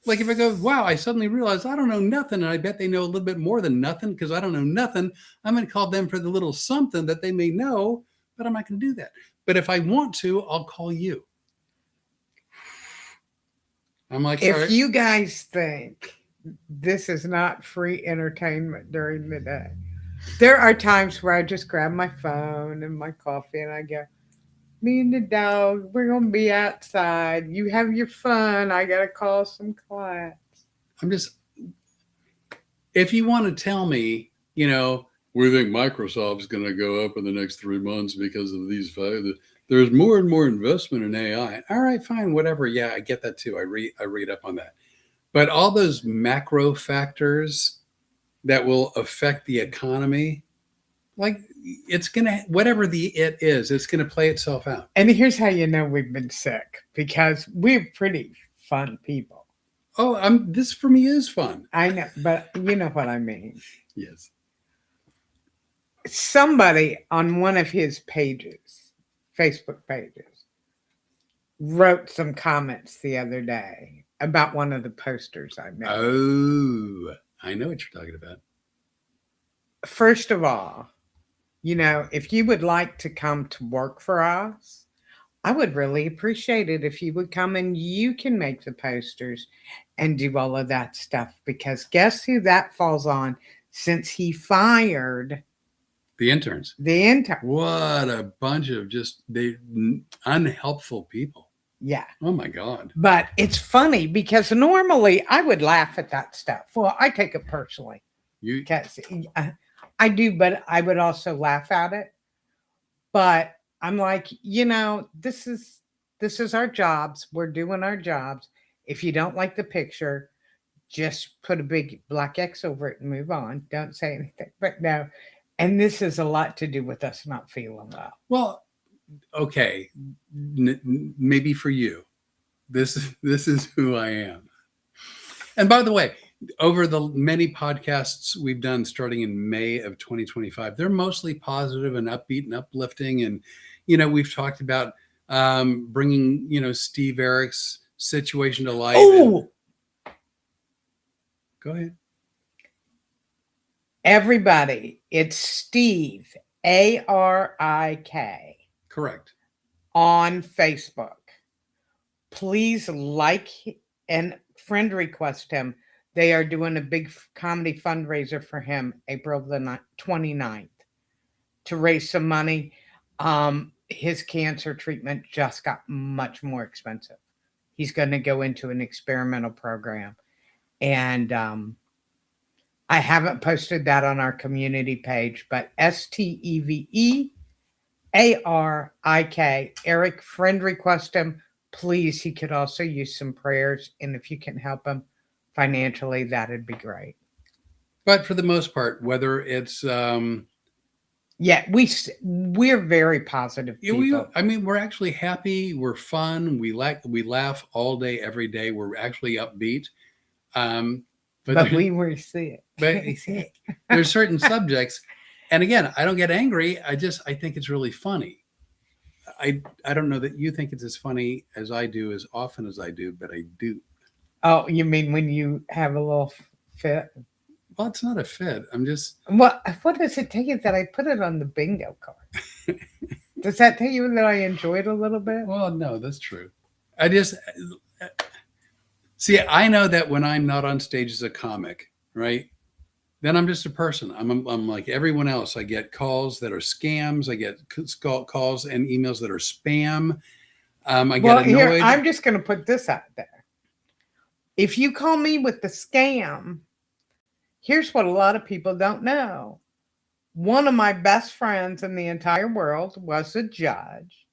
Like if I go, wow, I suddenly realized I don't know nothing. And I bet they know a little bit more than nothing because I don't know nothing. I'm going to call them for the little something that they may know, but I'm not going to do that. But if I want to, I'll call you. I'm like, if you guys think this is not free entertainment during the day, there are times where I just grab my phone and my coffee and I go, me and the dog, we're going to be outside. You have your fun. I got to call some clients. If you want to tell me, you know, we think Microsoft's going to go up in the next 3 months because of these five. There's more and more investment in AI. All right, fine, whatever. Yeah, I get that too. I read up on that. But all those macro factors that will affect the economy, like it's going to, whatever it is, it's going to play itself out. And here's how you know we've been sick, because we're pretty fun people. Oh, this for me is fun. I know, but you know what I mean. Yes. Somebody on one of his pages, Facebook pages, wrote some comments the other day about one of the posters I made. Oh, I know what you're talking about. First of all, you know, if you would like to come to work for us, I would really appreciate it if you would come and you can make the posters and do all of that stuff. Because guess who that falls on since he fired the interns? The intern. What a bunch of just unhelpful people. Yeah. Oh my God. But it's funny because normally I would laugh at that stuff. Well, I take it personally. Because I do, but I would also laugh at it. But I'm like, you know, this is our jobs. We're doing our jobs. If you don't like the picture, just put a big black X over it and move on. Don't say anything. But no. And this is a lot to do with us not feeling well. Well, okay, maybe for you, this is who I am. And by the way, over the many podcasts we've done starting in May of 2025, they're mostly positive and upbeat and uplifting. And, you know, we've talked about bringing, you know, Steve Eric's situation to life. Oh, go ahead. Everybody, it's Steve, Arik. Correct. On Facebook. Please like and friend request him. They are doing a big comedy fundraiser for him April the 29th to raise some money. His cancer treatment just got much more expensive. He's going to go into an experimental program. And I haven't posted that on our community page, but SteveArik, Eric, friend request him. Please, he could also use some prayers. And if you can help him financially, that'd be great. But for the most part, whether it's yeah, we're very positive people. I mean, we're actually happy. We're fun. We laugh all day, every day. We're actually upbeat. But we were sick. But there's certain subjects, and again, I don't get angry. I think it's really funny. I don't know that you think it's as funny as I do, as often as I do, but I do. Oh, you mean when you have a little fit? Well, it's not a fit. I'm just. What does it take it that I put it on the bingo card? Does that tell you that I enjoy it a little bit? Well, no, that's true. I just see. I know that when I'm not on stage as a comic, right? Then I'm just a person. I'm like everyone else. I get calls that are scams. I get calls and emails that are spam. I Well, get here, annoyed. I'm just going to put this out there. If you call me with the scam, here's what a lot of people don't know. One of my best friends in the entire world was a judge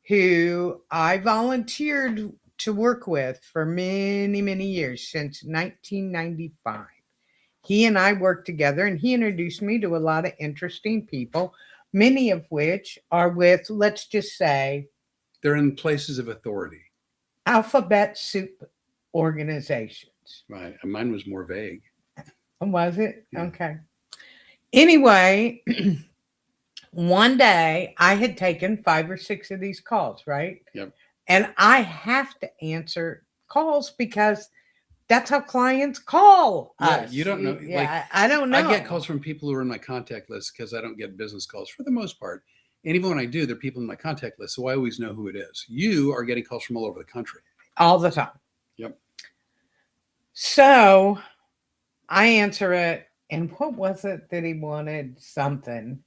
who I volunteered to work with for many, many years, since 1995. He and I worked together, and he introduced me to a lot of interesting people, many of which are with, let's just say, They're in places of authority. alphabet soup organizations. Right. Mine was more vague. Was it? Yeah. Okay. Anyway, one day I had taken 5 or 6 of these calls, right? Yep. And I have to answer calls because that's how clients call Yeah, us. you don't know. Yeah, Like, I don't know. I get calls from people who are in my contact list because I don't get business calls for the most part. And even when I do, they're people in my contact list. So I always know who it is. You are getting calls from all over the country. All the time. Yep. So I answer it. And what was it that he wanted? Something.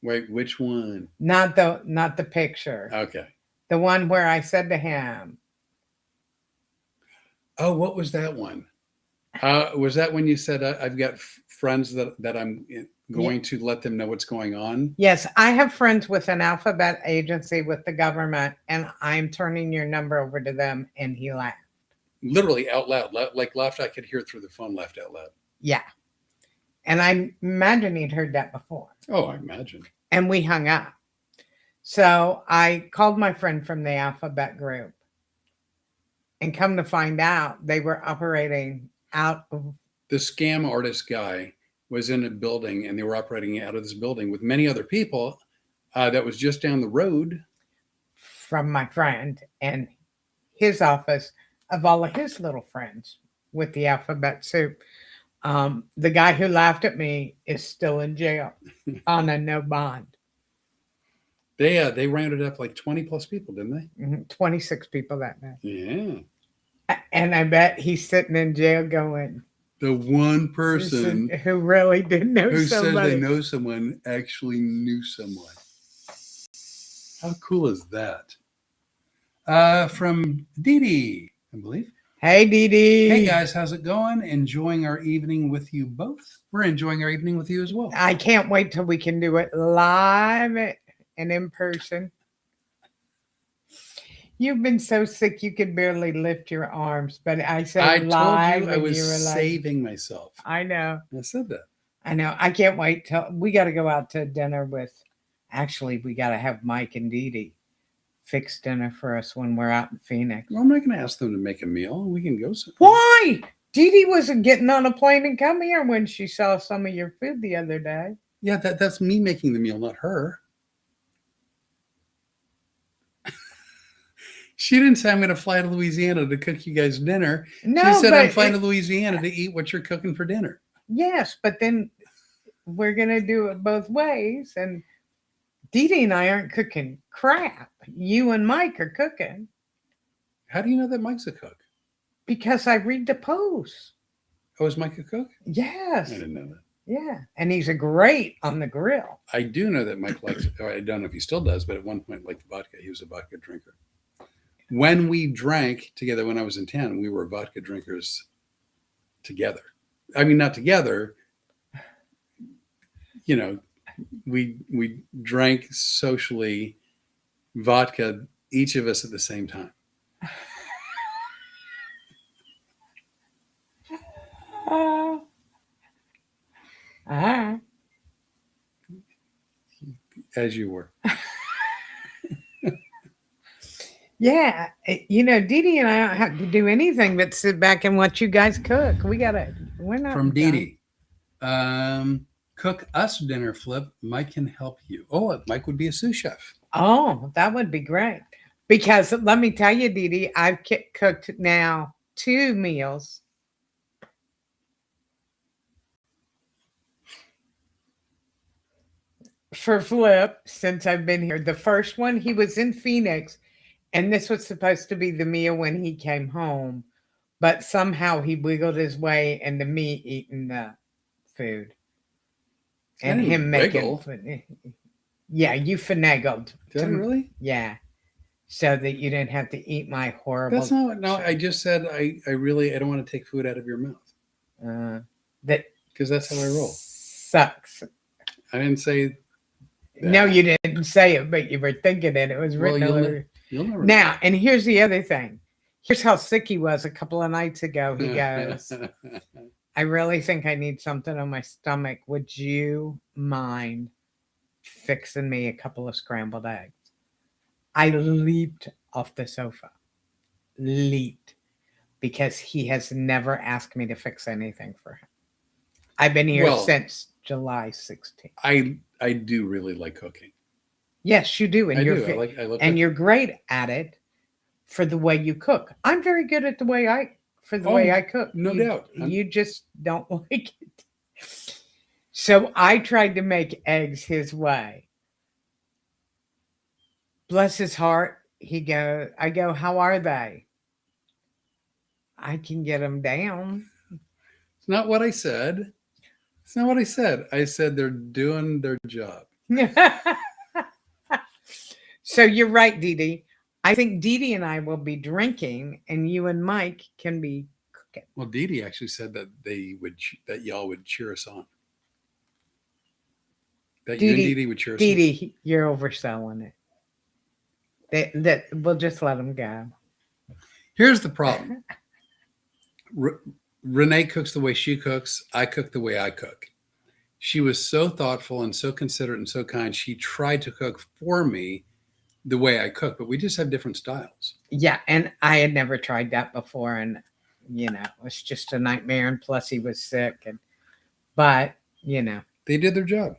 Wait, which one? Not the picture. Okay. The one where I said to him, Oh, what was that one? Was that when you said I've got friends that I'm going to let them know what's going on? yes, I have friends with an alphabet agency with the government, and I'm turning your number over to them. And he laughed. Literally out loud, like laughed. I could hear it through the phone. Laughed out loud. Yeah. And I imagine he'd heard that before. Oh, I imagine. And we hung up. So I called my friend from the alphabet group. And come to find out, they were operating out of. The scam artist guy was in a building, and they were operating out of this building with many other people that was just down the road From my friend and his office of all of his little friends with the alphabet soup. The guy who laughed at me is still in jail on a no bond. They rounded up like 20 plus people, didn't they? 26 people that day. Yeah. And I bet he's sitting in jail going, The one person who really did know who somebody. says they know someone actually knew someone. How cool is that? From Dee Dee, I believe. Hey, Dee Dee. Hey guys, how's it going? Enjoying our evening with you both. We're enjoying our evening with you as well. I can't wait till we can do it live and in person. You've been so sick you could barely lift your arms, but I said I live. told you I was and you were like, saving myself. I know. I said that. I know. I can't wait till we got to go out to dinner with. Actually, we got to have Mike and Dee Dee fix dinner for us when we're out in Phoenix. Well, I'm not going to ask them to make a meal. We can go somewhere. Why? Dee Dee wasn't getting on a plane and come here when she saw some of your food the other day. Yeah, that's me making the meal, not her. She didn't say I'm going to fly to Louisiana to cook you guys dinner. No, She said but I'm flying to Louisiana to eat what you're cooking for dinner. yes, but then we're gonna do it both ways. And Dee Dee and I aren't cooking crap. You and Mike are cooking How do you know that Mike's a cook? because I read the posts. Oh, is Mike a cook? Yes. I didn't know that. Yeah. And he's a great on the grill. I do know that Mike likes, or I don't know if he still does, but at one point liked vodka. He was a vodka drinker. When we drank together when I was in town, we were vodka drinkers together. I mean, not together. You know, we drank socially vodka, each of us at the same time. As you were. Yeah. You know, Dee Dee and I don't have to do anything but sit back and watch you guys cook. We're not From done. Dee Dee. Cook us dinner, Flip. Mike can help you. Oh, Mike would be a sous chef. Oh, that would be great. Because let me tell you, Dee Dee, I've cooked now 2 meals. for Flip since I've been here. The first one, he was in Phoenix, and this was supposed to be the meal when he came home, but somehow he wiggled his way into me eating the food and didn't him making wiggle. food. Yeah, you finagled. Did I really? Yeah, so that you didn't have to eat my horrible. That's not. No, I just said I don't want to take food out of your mouth That because that's how I roll. sucks. I didn't say. That. No, you didn't say it, but you were thinking it. It was written Well, all over. You'll never Now, and here's the other thing. Here's how sick he was a couple of nights ago. He goes, I really think I need something on my stomach. Would you mind fixing me a couple of scrambled eggs? I leaped off the sofa. Leaped. Because he has never asked me to fix anything for him. I've been here since July 16th. I do really like cooking. Yes, you do. And I love you're great at it for the way you cook. I'm very good at the way I cook. No doubt. You just don't like it. So I tried to make eggs his way. Bless his heart. I go, how are they? I can get them down. It's not what I said. It's not what I said. I said they're doing their job. So you're right, Dee Dee. I think Dee Dee and I will be drinking, and you and Mike can be cooking. Well, Dee Dee actually said that that y'all would cheer us on. That you and Dee Dee would cheer us on. Dee Dee, you're overselling it. That we'll just let them go. Here's the problem. Renee cooks the way she cooks. I cook the way I cook. She was so thoughtful and so considerate and so kind. She tried to cook for me the way I cook, but we just have different styles. Yeah, and I had never tried that before, and it was just a nightmare. And plus, he was sick, but they did their job.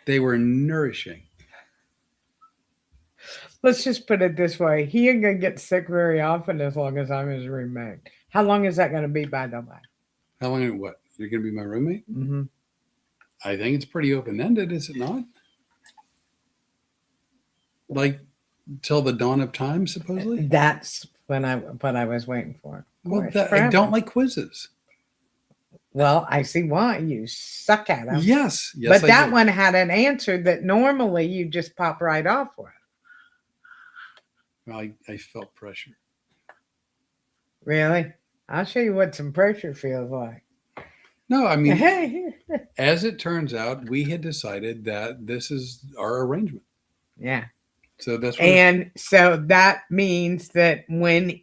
They were nourishing. Let's just put it this way: he ain't gonna get sick very often as long as I'm his roommate. How long is that gonna be, by the way? How long? What? You're gonna be my roommate? Mm-hmm. I think it's pretty open-ended, is it not? Like till the dawn of time, supposedly. That's what I was waiting for. Well, I don't like quizzes. Well, I see why you suck at them. Yes, but that one had an answer that normally you just pop right off with. Well, I felt pressure. Really? I'll show you what some pressure feels like. No, I mean, as it turns out, we had decided that this is our arrangement. Yeah. So that's so that means that when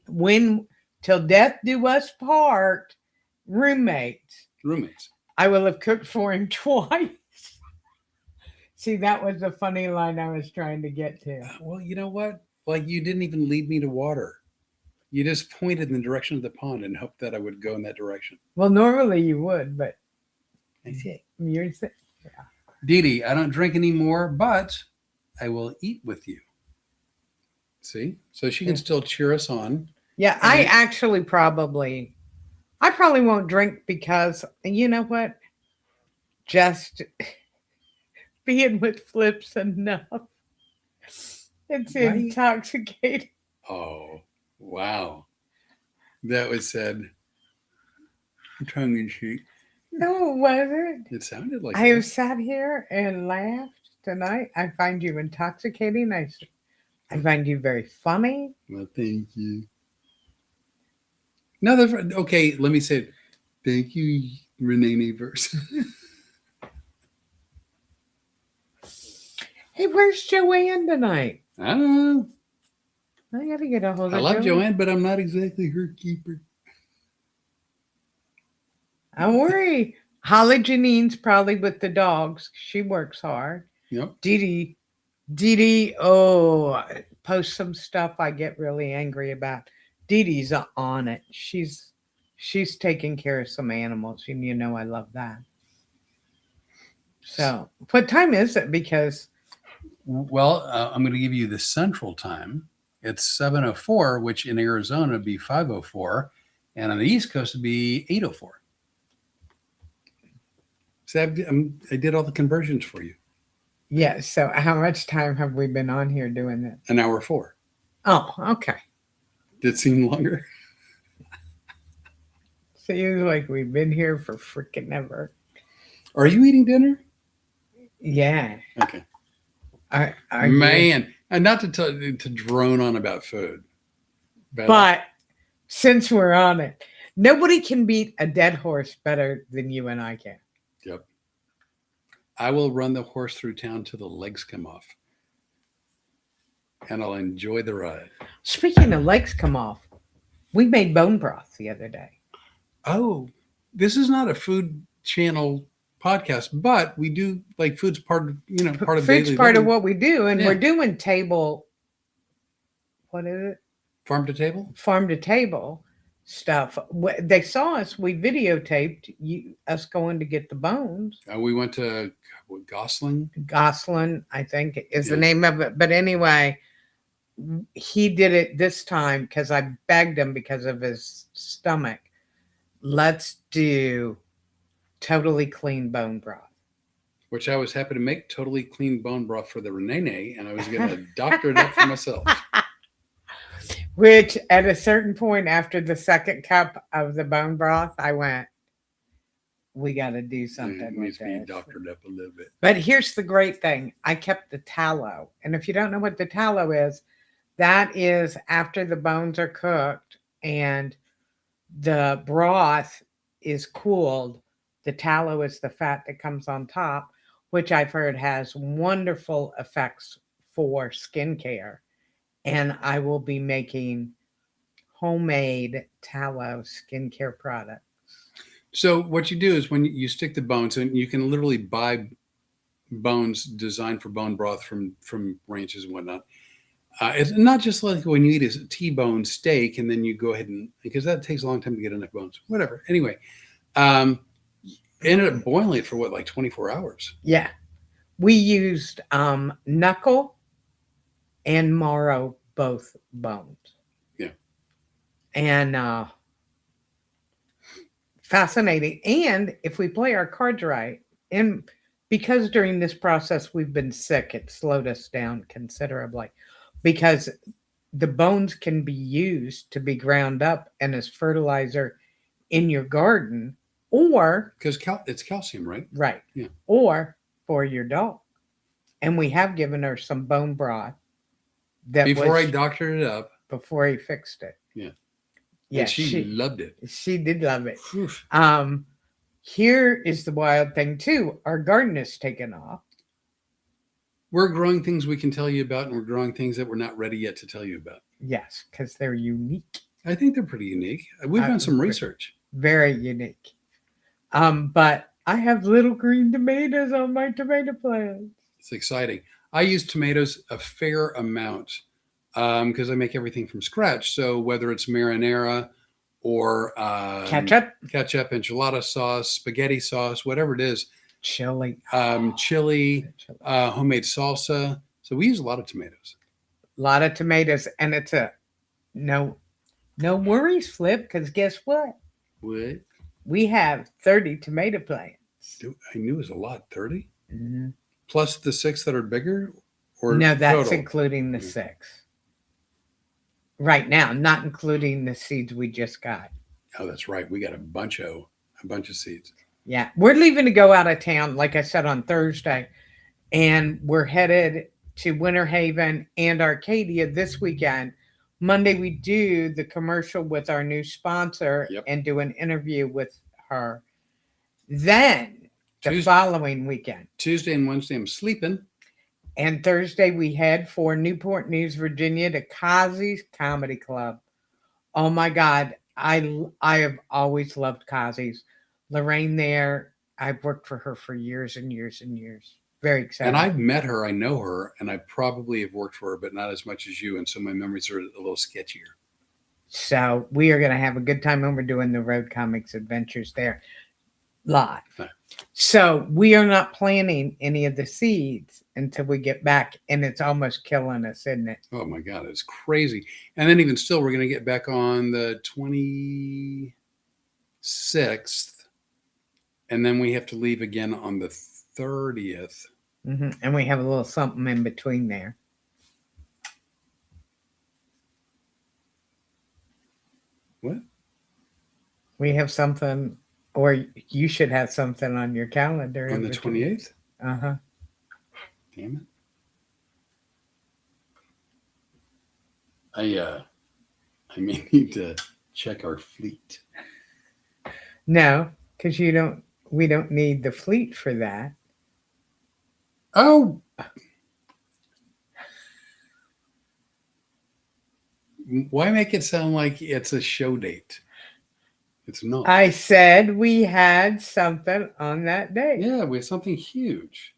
till death do us part, roommates. I will have cooked for him twice. See, that was the funny line I was trying to get to. Well, you know what? Like, you didn't even lead me to water. You just pointed in the direction of the pond and hoped that I would go in that direction. Well, normally you would, but I see. You're sick. Yeah. Dee Dee, I don't drink anymore, but I will eat with you. See? So she can still cheer us on. Yeah, I probably won't drink because, you know what? Just being with Flip's enough. It's intoxicating. Oh, wow. That was said tongue in cheek. No, it wasn't. It sounded like I have sat here and laughed tonight. I find you intoxicating. I find you very funny. Well, thank you. No, okay, let me say it. Thank you, Renee Verse. Hey, where's Joanne tonight? I don't know. I gotta get a hold of her. I love Joanne, but I'm not exactly her keeper. Don't worry. Holly Janine's probably with the dogs. She works hard. Yep. Dee Dee, post some stuff I get really angry about. Dee Dee's on it. She's taking care of some animals, and I love that. So, what time is it? Because I'm going to give you the central time. It's 7:04, which in Arizona would be 5:04, and on the East Coast would be 8:04. So I did all the conversions for you. Yeah. So how much time have we been on here doing this? An hour 4. Oh, okay. Did it seem longer? Seems like we've been here for freaking ever. Are you eating dinner? Yeah. Okay. Are you? Man, and not to drone on about food, But since we're on it, nobody can beat a dead horse better than you and I can. yep, I will run the horse through town till the legs come off, and I'll enjoy the ride. Speaking of legs come off, we made bone broth the other day. Oh, this is not a food channel podcast, but we do like food's part of part of Food's daily part of living. what we do, and Yeah. we're doing table. What is it? Farm to table. Farm to table stuff. They saw us. We videotaped us going to get the bones. We went to Gosling. Goslin, I think, is the Yeah. name of it. But anyway, he did it this time because I begged him because of his stomach. Let's do totally clean bone broth. Which I was happy to make totally clean bone broth for the Renee, and I was going to doctor it up for myself. Which at a certain point after the second cup of the bone broth, I went, we got to do something It with needs to be this. doctored up a little bit. But here's the great thing. I kept the tallow. And if you don't know what the tallow is, that is after the bones are cooked and the broth is cooled. The tallow is the fat that comes on top, which I've heard has wonderful effects for skincare. And I will be making homemade tallow skincare products. So what you do is when you stick the bones, and you can literally buy bones designed for bone broth from ranches and whatnot. It's not just like when you eat a T-bone steak and then you go ahead and, because that takes a long time to get enough bones. Whatever. Anyway, ended up boiling it for what, like 24 hours. Yeah. We used knuckle and marrow, both bones. Yeah. And fascinating. And if we play our cards right, and because during this process we've been sick, it slowed us down considerably because the bones can be used to be ground up and as fertilizer in your garden, or Because it's calcium, right? right, Yeah. or for your dog. And we have given her some bone broth that Before I was doctored it up, before he fixed it. Yeah. Yeah, and she loved it. she did love it. Whew. Here is the wild thing too. Our garden is taken off. We're growing things we can tell you about, and we're growing things that we're not ready yet to tell you about. Yes, because they're unique. I think they're pretty unique. We've done some research. Very unique. But I have little green tomatoes on my tomato plants. It's exciting. I use tomatoes a fair amount because I make everything from scratch. So whether it's marinara or Ketchup, enchilada sauce, spaghetti sauce, whatever it is, chili, chili, homemade salsa. So we use a lot of tomatoes. a lot of tomatoes, and it's a no worries, Flip. Because guess what? What? We have 30 tomato plants. I knew it was a lot. 30 Mhm. plus the 6 that are bigger, or No, that's total? including the 6. Right now, not including the seeds we just got. Oh, that's right. We got a bunch of seeds. Yeah, we're leaving to go out of town, like I said, on Thursday, and we're headed to Winter Haven and Arcadia this weekend. Monday, we do the commercial with our new sponsor and do an interview with her. Then the following weekend, Tuesday and Wednesday, I'm sleeping. and Thursday, we head for Newport News, Virginia to Kazi's Comedy Club. Oh my God, I have always loved Kazi's. Lorraine there, I've worked for her for years and years and years. Very excited. And I've met her, I know her, and I probably have worked for her, but not as much as you. And so my memories are a little sketchier. So we are going to have a good time when we're doing the Road Comics Adventures there live. Right. So we are not planning any of the seeds until we get back, and it's almost killing us, isn't it? Oh my God, it's crazy. And then even still, we're going to get back on the 26th And then we have to leave again on the 30th. And we have a little something in between there. What? We have something, or you should have something on your calendar. On the 28th? Uh-huh. Damn it. I may need to check our fleet. No, because we don't need the fleet for that. Oh, why make it sound like it's a show date? It's not. I said we had something on that day. Yeah, we have something huge.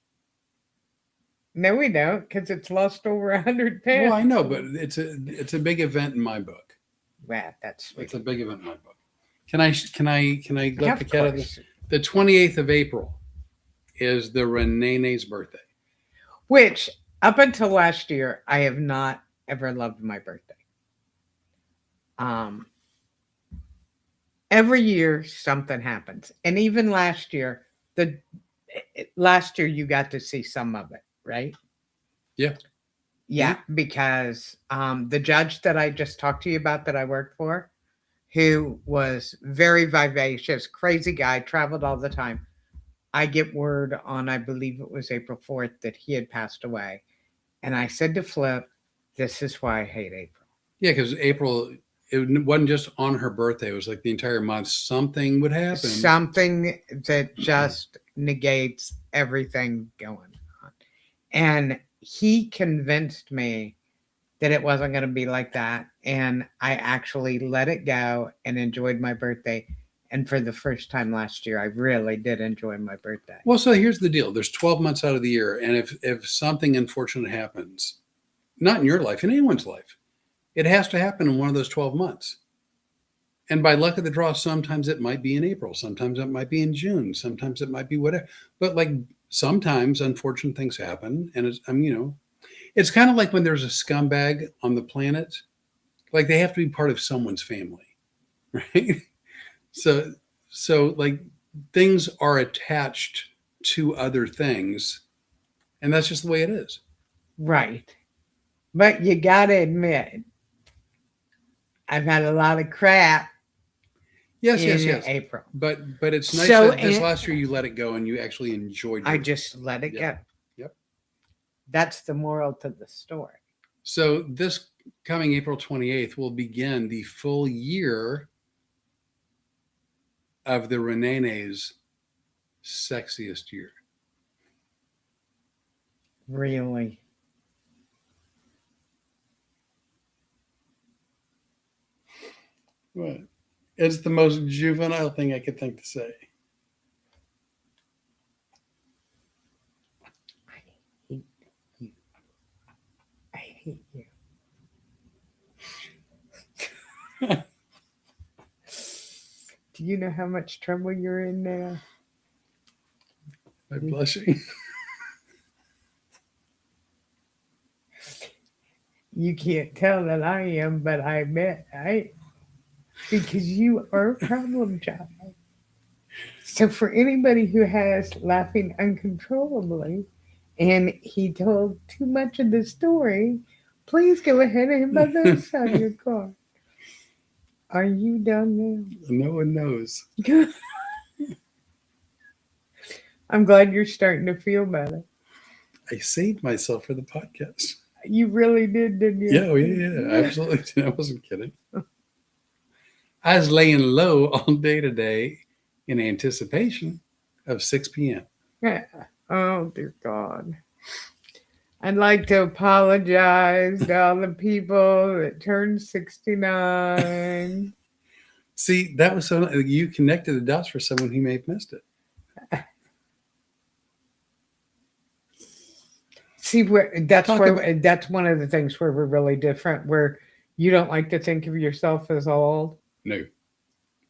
No, we don't, because it's lost over 100 pounds. Well, I know, but it's a big event in my book. Wow, that's sweet. It's a big event in my book. Can I let Yeah, the of cat out of course. the 28th of April is the Renene's birthday. Which, up until last year, I have not ever loved my birthday. Every year something happens, and even last year, you got to see some of it, right? Yeah. Yeah, because the judge that I just talked to you about that I worked for, who was very vivacious, crazy guy, traveled all the time. I get word on, I believe it was April 4th, that he had passed away. And I said to Flip, this is why I hate April. Yeah, because April, it wasn't just on her birthday. It was like the entire month. Something would happen. Something that just negates everything going on. And he convinced me that it wasn't going to be like that. And I actually let it go and enjoyed my birthday. And for the first time last year, I really did enjoy my birthday. Well, so here's the deal. There's 12 months out of the year. And if something unfortunate happens, not in your life, in anyone's life, it has to happen in one of those 12 months. And by luck of the draw, sometimes it might be in April. Sometimes it might be in June. Sometimes it might be whatever. But like sometimes unfortunate things happen. And it's kind of like when there's a scumbag on the planet, like they have to be part of someone's family, right? So like things are attached to other things, and that's just the way it is. Right. But you got to admit, I've had a lot of crap Yes. in April. But it's nice So, that this and- last year you let it go and you actually enjoyed it. I just let it Yep. go. Yep. That's the moral to the story. So this coming April 28th will begin the full year of the Renene's sexiest year. Really. What? It's the most juvenile thing I could think to say. I hate you. Do you know how much trouble you're in now? I'm blushing. You can't tell that I am, but I bet because you are a problem child. So for anybody who has laughing uncontrollably and he told too much of the story, please go ahead and hit my notes on your car. Are you done No one knows. now? I'm glad you're starting to feel better. I saved myself for the podcast. You really did, didn't you? Yeah, absolutely. I wasn't kidding. I was laying low all day today in anticipation of 6 p.m. Oh, dear God. I'd like to apologize to all the people that turned 69. See, that was so you connected the dots for someone who may have missed it. See, that's one of the things where we're really different, where you don't like to think of yourself as old. No.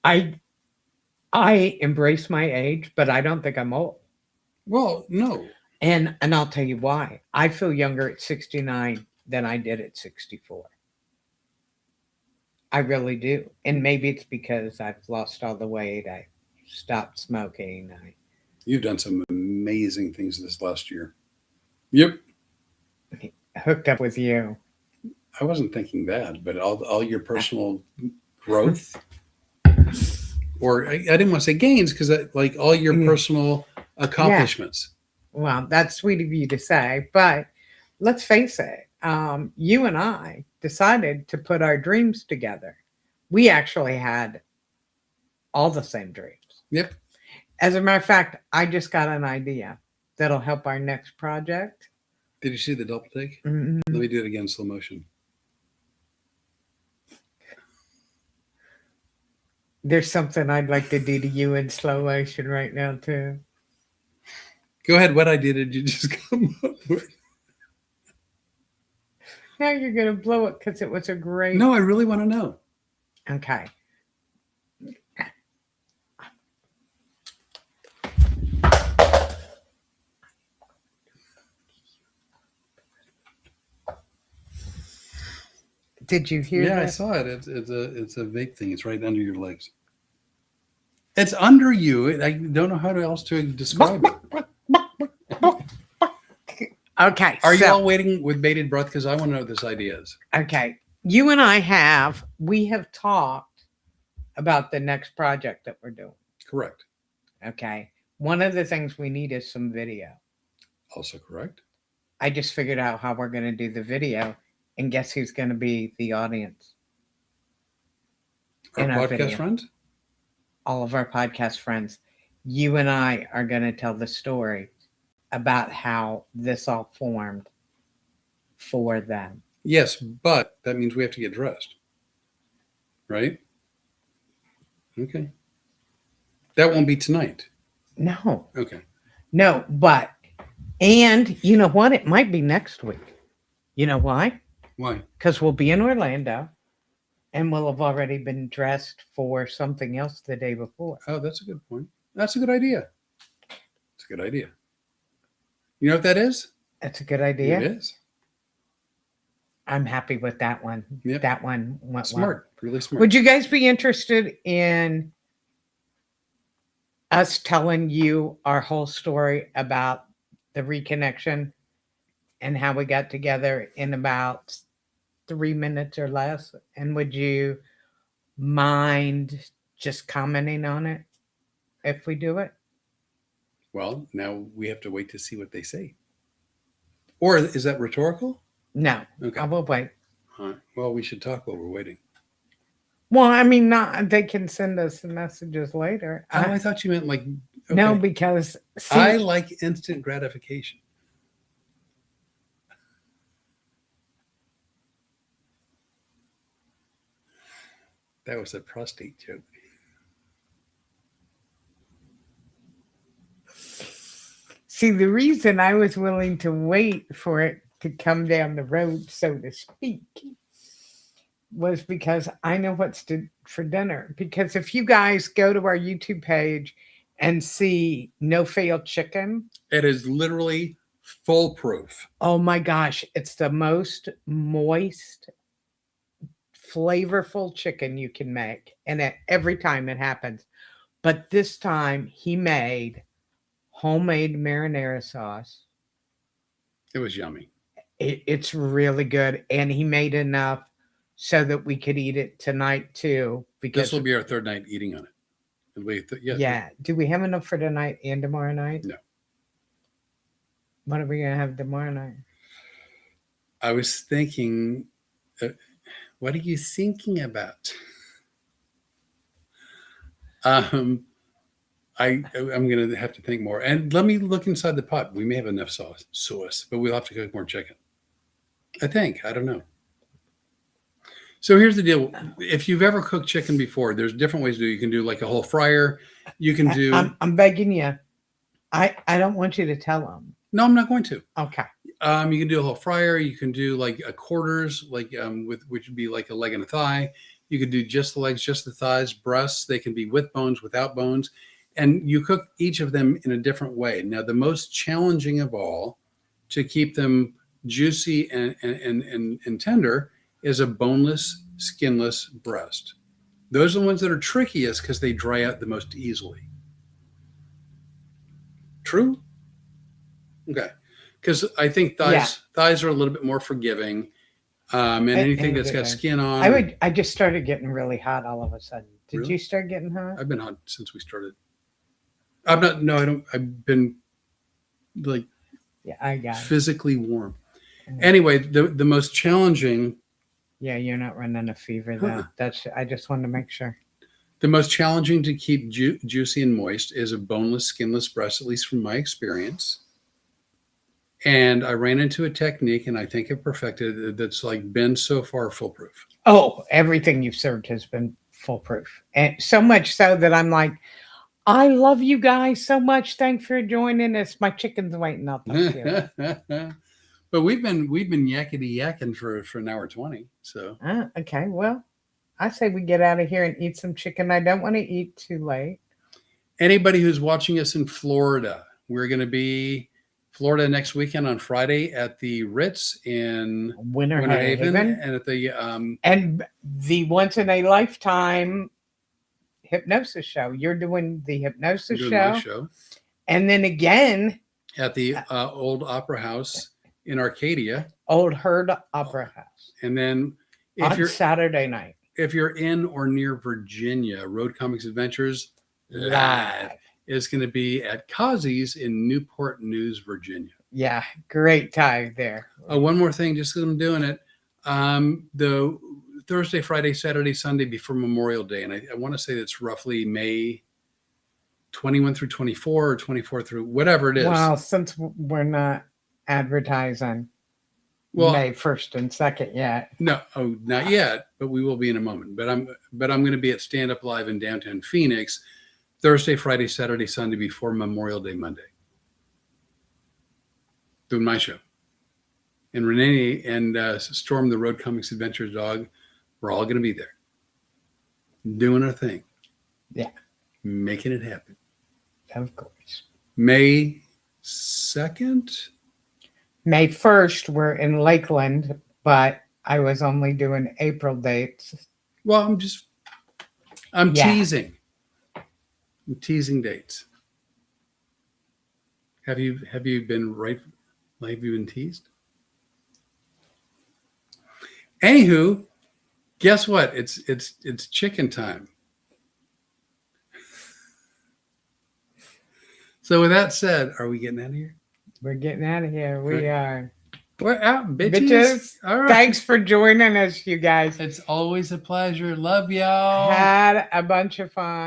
I embrace my age, but I don't think I'm old. Well, no. And I'll tell you why. I feel younger at 69 than I did at 64. I really do. And maybe it's because I've lost all the weight. I stopped smoking. You've done some amazing things this last year. Yep. I hooked up with you. I wasn't thinking that, but all your personal growth, or I didn't want to say gains, because like all your personal accomplishments. Well, that's sweet of you to say, but let's face it. You and I decided to put our dreams together. We actually had all the same dreams. Yep. As a matter of fact, I just got an idea that'll help our next project. Did you see the double take? Mhm. Let me do it again in slow motion. There's something I'd like to do to you in slow motion right now, too. Go ahead. What idea did you just come up with? Now you're going to blow it because it was a great. No, I really want to know. Okay. Did you hear Yeah, that? I saw it. It's a vape thing. It's right under your legs. It's under you. I don't know how else to describe it. Okay. Are you all waiting with bated breath? Because I want to know what this idea is. Okay. You and we have talked about the next project that we're doing. Correct. Okay. One of the things we need is some video. Also correct. I just figured out how we're going to do the video, and guess who's going to be the audience? Our In our podcast video. friends? All of our podcast friends. You and I are going to tell the story about how this all formed for them. Yes, but that means we have to get dressed. Right? Okay. That won't be tonight. No. Okay. No, but, and you know what? It might be next week. You know why? Why? Because we'll be in Orlando and we'll have already been dressed for something else the day before. Oh, that's a good point. That's a good idea. It's a good idea. You know what that is? That's a good idea. It is. I'm happy with that one. Yep. That one went Smart. well. Really smart. Would you guys be interested in us telling you our whole story about the reconnection and how we got together in about 3 minutes or less? And would you mind just commenting on it if we do it? Well, now we have to wait to see what they say. Or is that rhetorical? No, Okay. I will wait. All right. Well, we should talk while we're waiting. Well, I mean, not they can send us messages later. Oh, I thought you meant like. Okay. No, because I like instant gratification. That was a prostate joke. see, the reason I was willing to wait for it to come down the road, so to speak, was because I know what's for dinner. Because if you guys go to our YouTube page and see No Fail Chicken, It is literally foolproof. oh my gosh, it's the most moist, flavorful chicken you can make. And every time it happens. But this time he made homemade marinara sauce. It was yummy. It's really good. And he made enough so that we could eat it tonight too. Because This will be our third night eating on it. yeah. Do we have enough for tonight and tomorrow night? No. What are we going to have tomorrow night? I was thinking, what are you thinking about? I'm going to have to think more. And let me look inside the pot. We may have enough sauce, but we'll have to cook more chicken. I think. I don't know. So here's the deal. If you've ever cooked chicken before, there's different ways to do it. You can do like a whole fryer. You can do. I'm begging you. I don't want you to tell them. No, I'm not going to. Okay. You can do a whole fryer. You can do like a quarters, like which would be like a leg and a thigh. You could do just the legs, just the thighs, breasts. They can be with bones, without bones. And you cook each of them in a different way. Now, the most challenging of all to keep them juicy and tender is a boneless, skinless breast. Those are the ones that are trickiest because they dry out the most easily. True. Okay. Because I think thighs are a little bit more forgiving. And anything that's got skin on. I just started getting really hot all of a sudden. Did Really? you start getting hot? I've been hot since we started. I'm not. No, I don't. I've been like Yeah, I got it. physically warm. Mm. Anyway, the most challenging. Yeah, you're not running a fever though. That's. I just wanted to make sure. The most challenging to keep juicy and moist is a boneless, skinless breast, at least from my experience. And I ran into a technique, and I think I've perfected it, that's like been so far foolproof. Oh, everything you've served has been foolproof, and so much so that I'm like, I love you guys so much. Thanks for joining us. My chicken's waiting. I'll talk to you. But we've been yakety yakking for an hour 20. So okay, well, I say we get out of here and eat some chicken. I don't want to eat too late. Anybody who's watching us in Florida, we're going to be Florida next weekend on Friday at the Ritz in Winter Haven, and at the and the once in a lifetime hypnosis show. You're doing the hypnosis show, and then again at the Old Opera House in Arcadia, Old Herd Opera House, and then on Saturday night. If you're in or near Virginia, Road Comics Adventures Live is going to be at Kazi's in Newport News, Virginia. Yeah, great time there. One more thing, just because I'm doing it. The Thursday, Friday, Saturday, Sunday before Memorial Day, and I want to say that's roughly May 21 through 24 or 24 through whatever it is. Well, since we're not advertising May 1st and 2nd yet. No, not yet, but we will be in a moment. But I'm going to be at Stand Up Live in downtown Phoenix Thursday, Friday, Saturday, Sunday before Memorial Day Monday. Doing my show. And Renee and Storm, the Road Comics Adventures dog, we're all going to be there. Doing our thing. Yeah. Making it happen. Of course. May 2nd? May 1st, we're in Lakeland, but I was only doing April dates. Well, I'm teasing. I'm teasing dates. Have you been right? Have you been teased? Anywho, guess what? It's chicken time. So with that said, are we getting out of here? We're getting out of here. We are. We're out, bitches. All right. Thanks for joining us, you guys. It's always a pleasure. Love y'all. Had a bunch of fun.